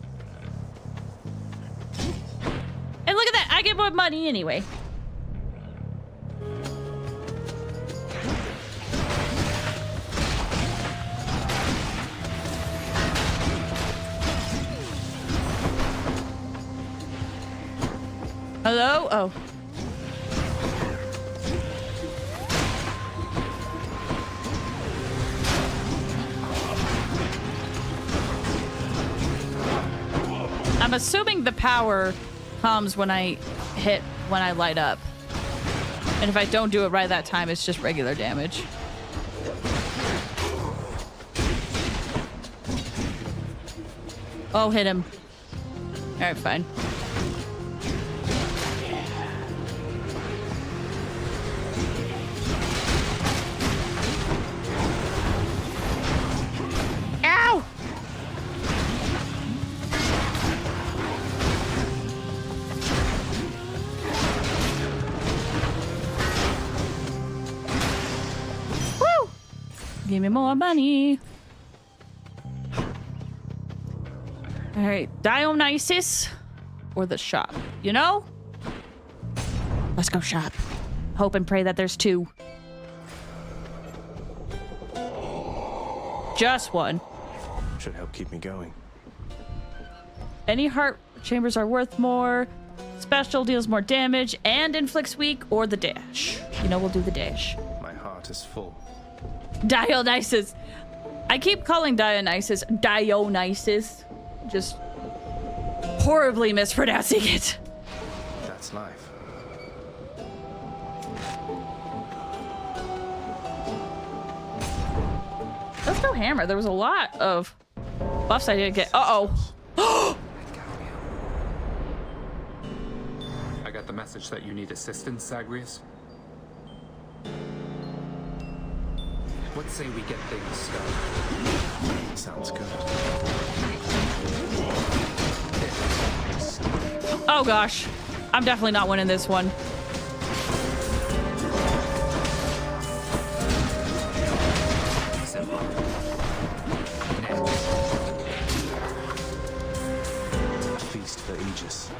A: And look at that, I get more money anyway. Hello? Oh. I'm assuming the power comes when I light up. And if I don't do it right that time, it's just regular damage. Oh, hit him. Alright, fine. Ow! Give me more money. Alright, Dionysus or the shop, you know? Let's go shop. Hope and pray that there's two. Just one.
B: Should help keep me going.
A: Any heart chambers are worth more. Special deals more damage and inflicts weak, or the dash. You know, we'll do the dash.
B: My heart is full.
A: Dionysus. I keep calling Dionysus Dionysus. Just horribly mispronouncing it.
B: That's life.
A: Let's go hammer. There was a lot of buffs I didn't get. Uh-oh.
C: I got the message that you need assistance, Zagreus. What say we get things started?
B: Sounds good.
A: Oh gosh. I'm definitely not winning this one.
B: Feast for Aegis.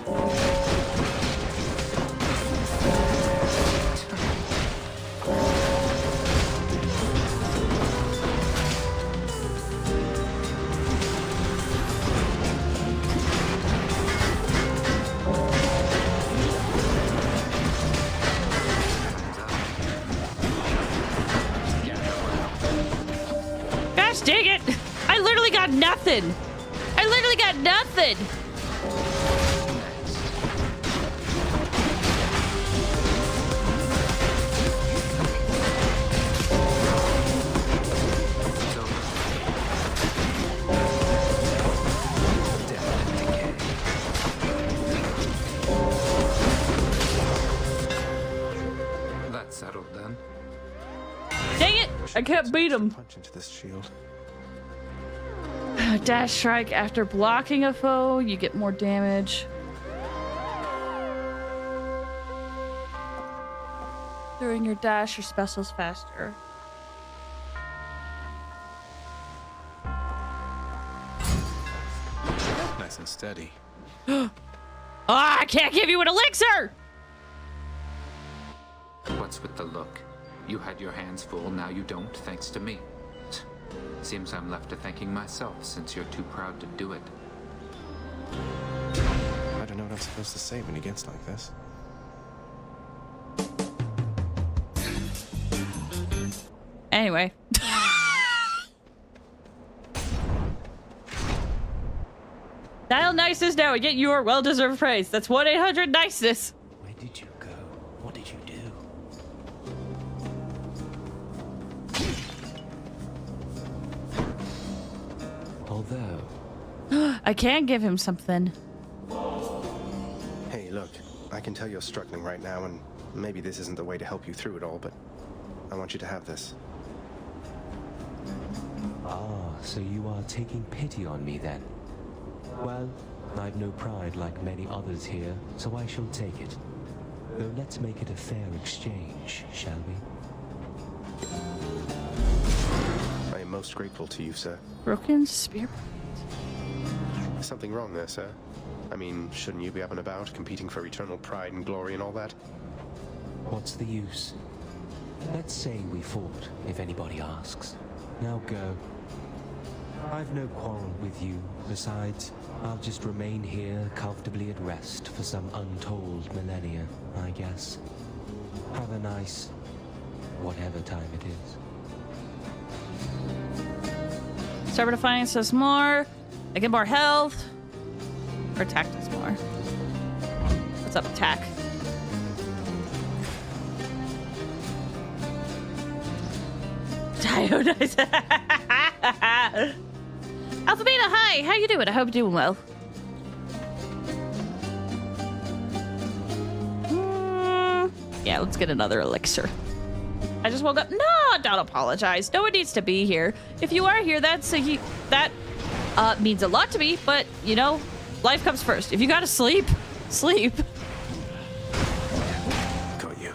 A: Gosh dang it! I literally got nothing! I literally got nothing!
C: That's settled then.
A: Dang it! I can't beat him.
B: Punch into this shield.
A: Dash strike after blocking a foe, you get more damage. During your dash, your special's faster.
B: Nice and steady.
A: Ah, I can't give you an elixir!
C: What's with the look? You had your hands full, now you don't, thanks to me. Seems I'm left to thanking myself, since you're too proud to do it.
B: I don't know what I'm supposed to say when he gets like this.
A: Anyway. Dionysus now, get your well-deserved praise. That's 1-800-NICENESS.
J: Where did you go? What did you do? Although...
A: I can give him something.
B: Hey, look, I can tell you're struggling right now, and maybe this isn't the way to help you through it all, but I want you to have this.
J: Ah, so you are taking pity on me then? Well, I've no pride like many others here, so I shall take it. Though let's make it a fair exchange, shall we?
B: I am most grateful to you, sir.
A: Broken spear.
B: Is something wrong there, sir? I mean, shouldn't you be up and about, competing for eternal pride and glory and all that?
J: What's the use? Let's say we fought, if anybody asks. Now go. I've no quarrel with you. Besides, I'll just remain here comfortably at rest for some untold millennia, I guess. Have a nice... whatever time it is.
A: Cyber Defiance does more. I get more health. Or attack does more. What's up, attack? Dionysus. Alpha Beta, hi! How you doing? I hope you're doing well. Yeah, let's get another elixir. I just woke up. No, don't apologize. No one needs to be here. If you are here, that means a lot to me. But you know, life comes first. If you gotta sleep, sleep.
B: Got you.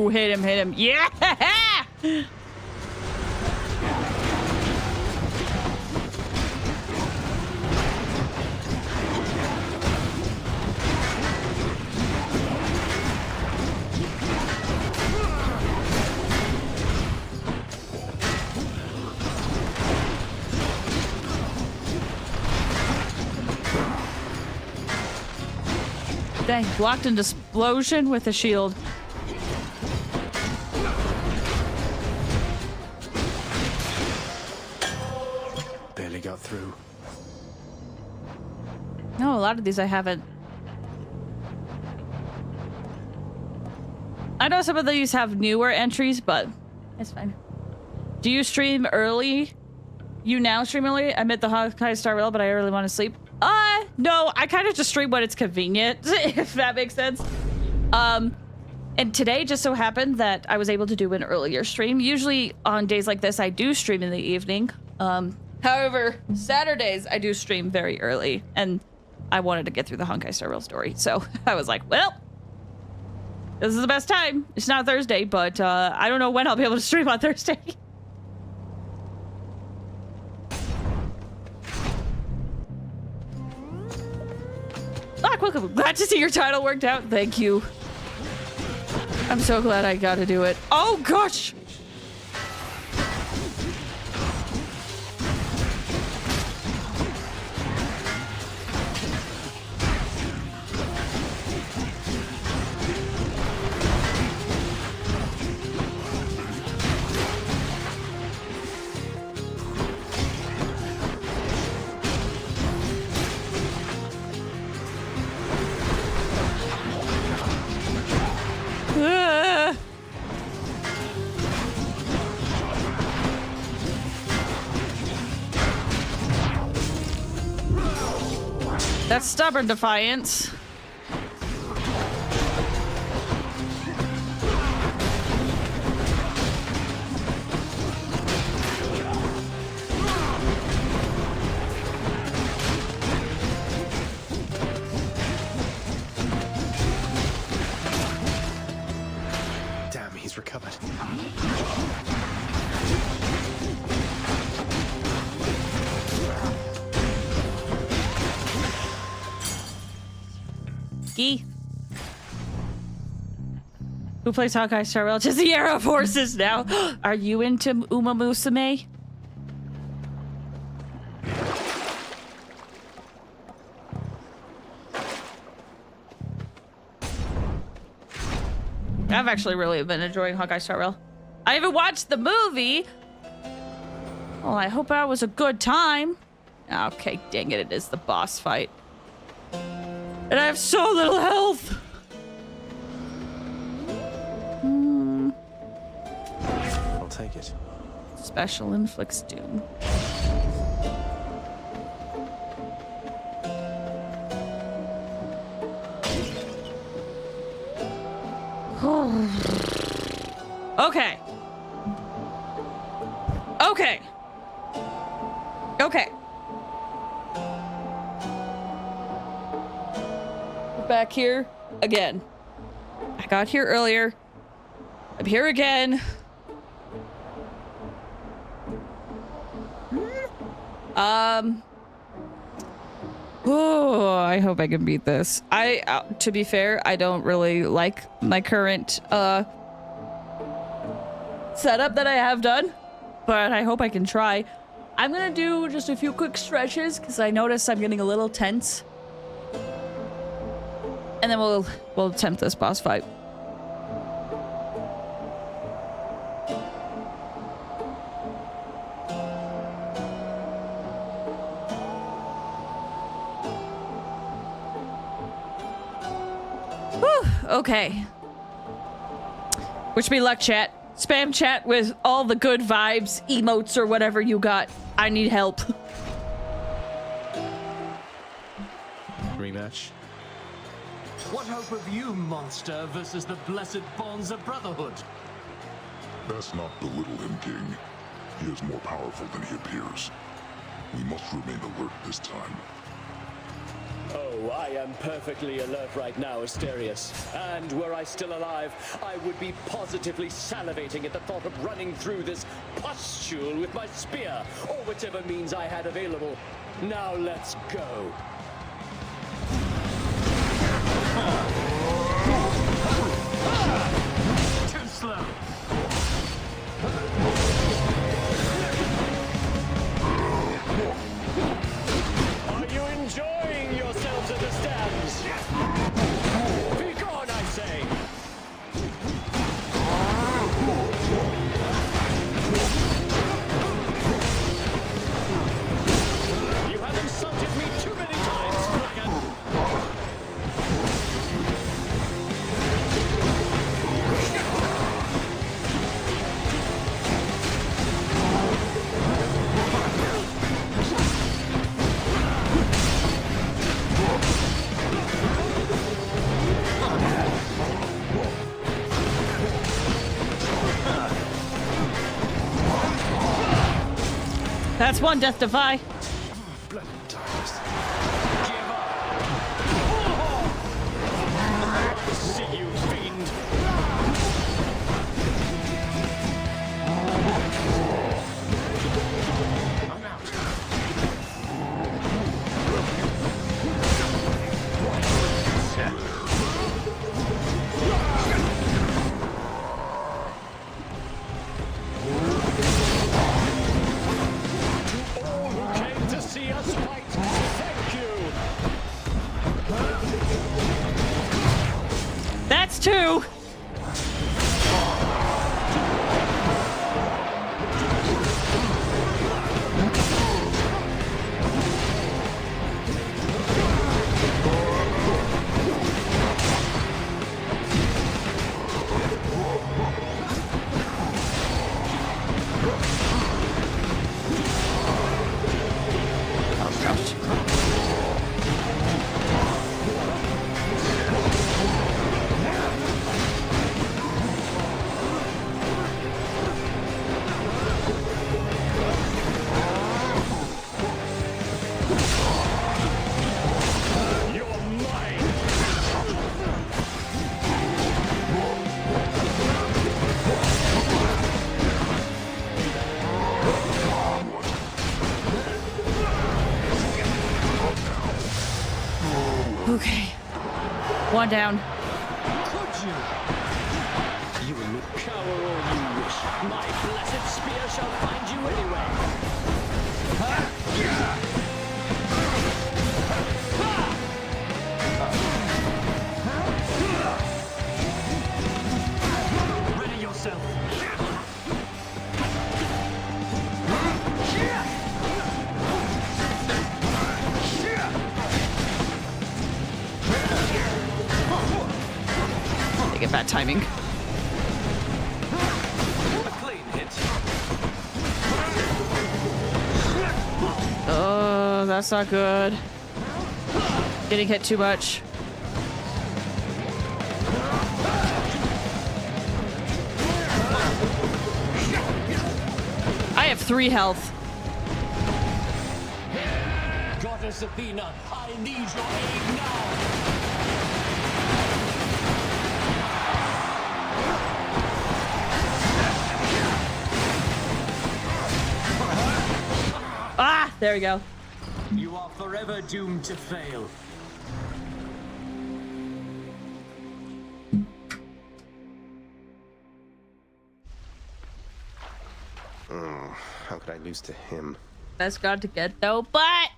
A: Ooh, hit him, hit him. Yeah! Dang, blocked an explosion with a shield.
B: Barely got through.
A: No, a lot of these I haven't. I know some of these have newer entries, but it's fine. Do you stream early? You now stream early? I met the Hawkeye Star Rail, but I really want to sleep. No, I kind of just stream when it's convenient, if that makes sense. And today just so happened that I was able to do an earlier stream. Usually on days like this, I do stream in the evening. However, Saturdays I do stream very early, and I wanted to get through the Honkai Star Rail story. So I was like, well, this is the best time. It's not Thursday, but I don't know when I'll be able to stream on Thursday. Welcome. Glad to see your title worked out. Thank you. I'm so glad I got to do it. Oh, gosh. That's stubborn defiance.
B: Damn, he's recovered.
A: Who plays Hawkeye Star Rail? Just the Arrow Forces now. Are you into Uma Musume? I've actually really been enjoying Hawkeye Star Rail. I haven't watched the movie. Well, I hope that was a good time. Okay, dang it, it is the boss fight. And I have so little health.
B: I'll take it.
A: Special inflicts doom. Okay. Okay. Okay. We're back here again. I got here earlier. I'm here again. Oh, I hope I can beat this. To be fair, I don't really like my current setup that I have done, but I hope I can try. I'm gonna do just a few quick stretches because I notice I'm getting a little tense, and then we'll attempt this boss fight. Okay. Wish me luck, chat. Spam chat with all the good vibes, emotes, or whatever you got. I need help.
B: Rematch.
L: What hope have you, monster, versus the blessed bonds of brotherhood?
I: Best not belittle him, King. He is more powerful than he appears. We must remain alert this time.
K: Oh, I am perfectly alert right now, Asterius. And were I still alive, I would be positively salivating at the thought of running through this pustule with my spear, or whichever means I had available. Now let's go.
L: Too slow.
K: Are you enjoying yourselves at the stands? Be gone, I say! You have insulted me too many times, dragon!
A: That's one death defy.
K: Bloody darkness. See you, fiend! I'm out. All who came to see us fight, thank you!
A: That's two.
K: You're mine!
A: Okay. One down.
K: Could you? You will cower all you wish. My blessed spear shall find you anyway.
L: Ready yourself.
A: They get bad timing.
L: A clean hit.
A: Oh, that's not good. Getting hit too much. I have 3 health.
K: Goddess Athena, I need your aid now!
A: Ah, there we go.
L: You are forever doomed to fail.
B: Oh, how could I lose to him?
A: That's got to get though, but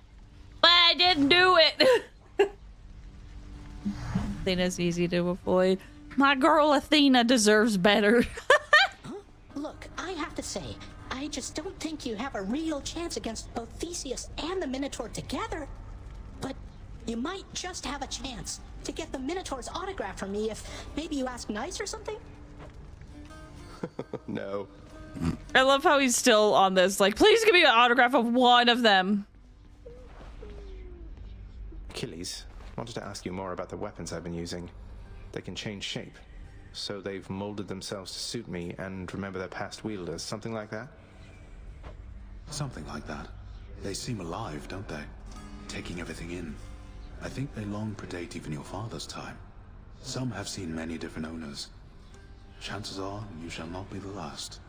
A: I didn't do it. Athena's easy to avoid. My girl Athena deserves better.
M: Look, I have to say, I just don't think you have a real chance against both Theseus and the Minotaur together. But you might just have a chance to get the Minotaur's autograph from me if maybe you ask nice or something.
B: No.
A: I love how he's still on this. Like, please give me an autograph of one of them.
B: Achilles, wanted to ask you more about the weapons I've been using. They can change shape. So they've molded themselves to suit me and remember their past wielders, something like that?
R: Something like that. They seem alive, don't they? Taking everything in. I think they long predate even your father's time. Some have seen many different owners. Chances are you shall not be the last.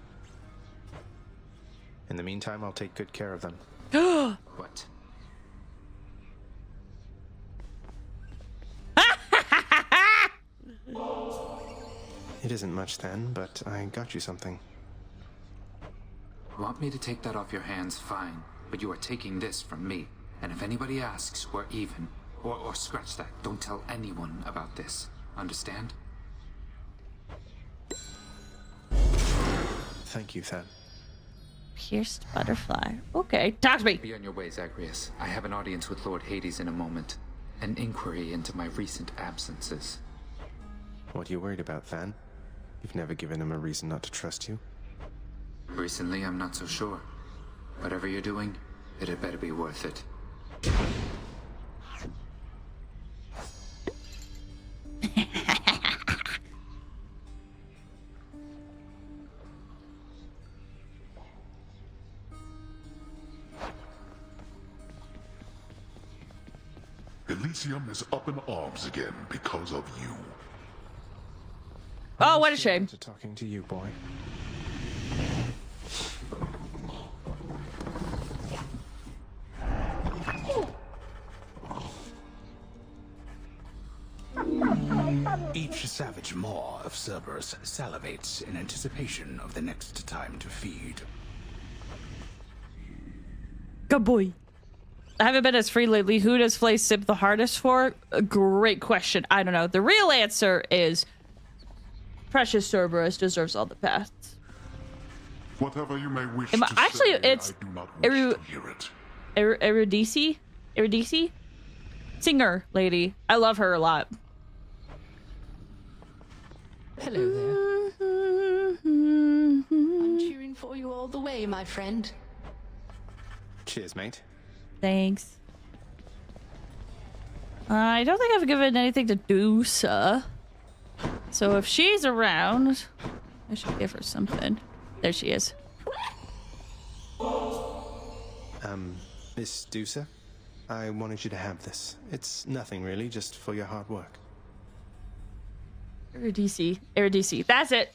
B: In the meantime, I'll take good care of them.
C: What?
B: It isn't much then, but I got you something.
C: Want me to take that off your hands? Fine. But you are taking this from me. And if anybody asks, we're even. Or scratch that. Don't tell anyone about this. Understand?
B: Thank you, Thad.
A: Pierced butterfly. Okay, talk to me.
C: Be on your way, Zagreus. I have an audience with Lord Hades in a moment. An inquiry into my recent absences.
B: What are you worried about, Than? You've never given him a reason not to trust you.
C: Recently, I'm not so sure. Whatever you're doing, it had better be worth it.
I: Elysium is up in arms again because of you.
A: Oh, what a shame.
B: To talking to you, boy.
R: Each savage maw of Cerberus salivates in anticipation of the next time to feed.
A: Good boy. I haven't been as free lately. Who does Flaze sip the hardest for? A great question. I don't know. The real answer is Precious Cerberus deserves all the pats.
I: Whatever you may wish
A: to actually,
I: say,
A: it's
I: I do not wish to hear it.
A: Eurydice? Singer lady. I love her a lot.
N: Hello there. I'm cheering for you all the way, my friend.
B: Cheers, mate.
A: Thanks. I don't think I've given anything to Dusa. So if she's around, I should give her something. There she is.
B: Miss Dusa, I wanted you to have this. It's nothing really, just for your hard work.
A: Eurydice. That's it.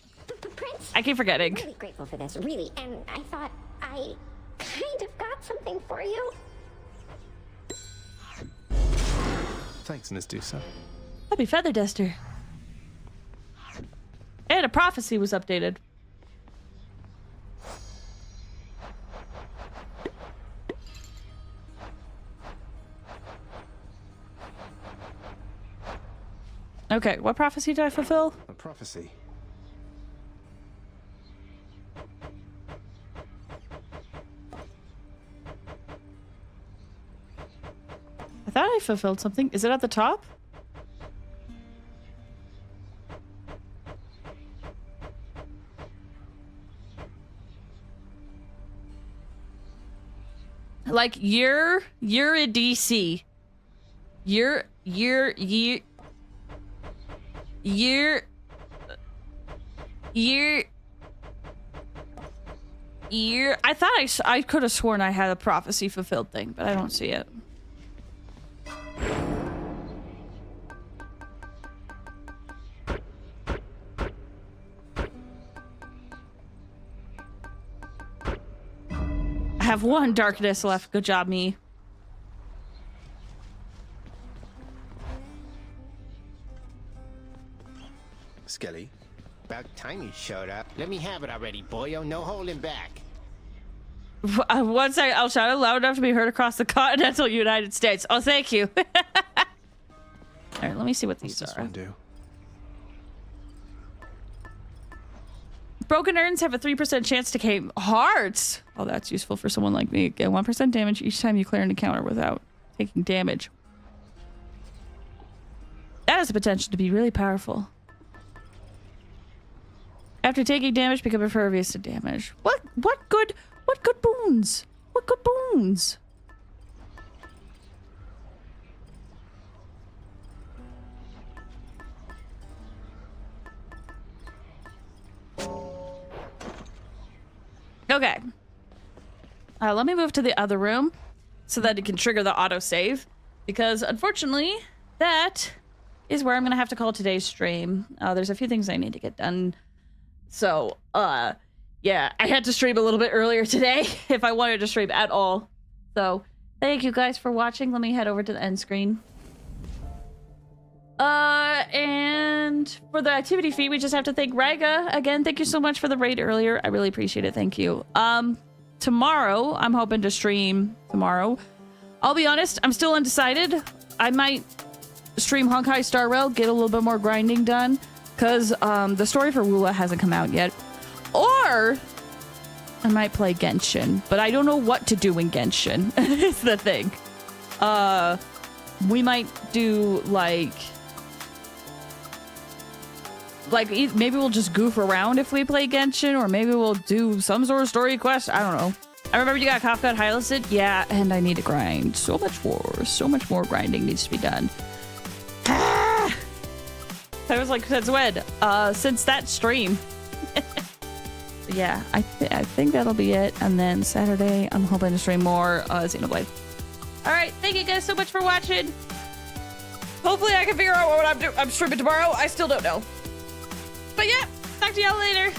Q: Prince,
A: I keep forgetting.
Q: I'm really grateful for this, really. And I thought I kind of got something for you.
B: Thanks, Miss Dusa.
A: Happy Feather Duster. And a prophecy was updated. Okay, what prophecy did I fulfill?
B: A prophecy.
A: I thought I fulfilled something. Is it at the top? Like Eurydice. I thought I could have sworn I had a prophecy fulfilled thing, but I don't see it. I have one darkness left. Good job, me.
B: Skelly.
S: About time you showed up. Let me have it already, boyo. No holding back.
A: Once I'll shout it loud enough to be heard across the continental United States. Oh, thank you. All right, let me see what these
B: What's this
A: are.
B: one do?
A: Broken urns have a 3% chance to gain hearts. Oh, that's useful for someone like me. Get 1% damage each time you clear an encounter without taking damage. That has the potential to be really powerful. After taking damage, become impervious to damage. What good boons? What good boons? Okay. Let me move to the other room so that it can trigger the autosave. because unfortunately, that is where I'm gonna have to call today's stream. There's a few things I need to get done. So, yeah, I had to stream a little bit earlier today if I wanted to stream at all. So, thank you guys for watching. Let me head over to the end screen. And for the activity fee, we just have to thank Raga. Again, thank you so much for the raid earlier. I really appreciate it. Thank you. Tomorrow, I'm hoping to stream tomorrow. I'll be honest, I'm still undecided. I might stream Honkai Star Rail, get a little bit more grinding done, because the story for Woola hasn't come out yet. Or I might play Genshin, but I don't know what to do in Genshin. It's the thing. We might do like maybe we'll just goof around if we play Genshin, or maybe we'll do some sort of story quest. I don't know. I remember you got Kafka Hylicid. Yeah, and I need to grind so much more. So much more grinding needs to be done. I was like, since when? Since that stream. Yeah, I think that'll be it. And then Saturday, I'm hoping to stream more Xenoblade. All right, thank you guys so much for watching. Hopefully I can figure out what I'm streaming tomorrow. I still don't know. But yeah, talk to y'all later.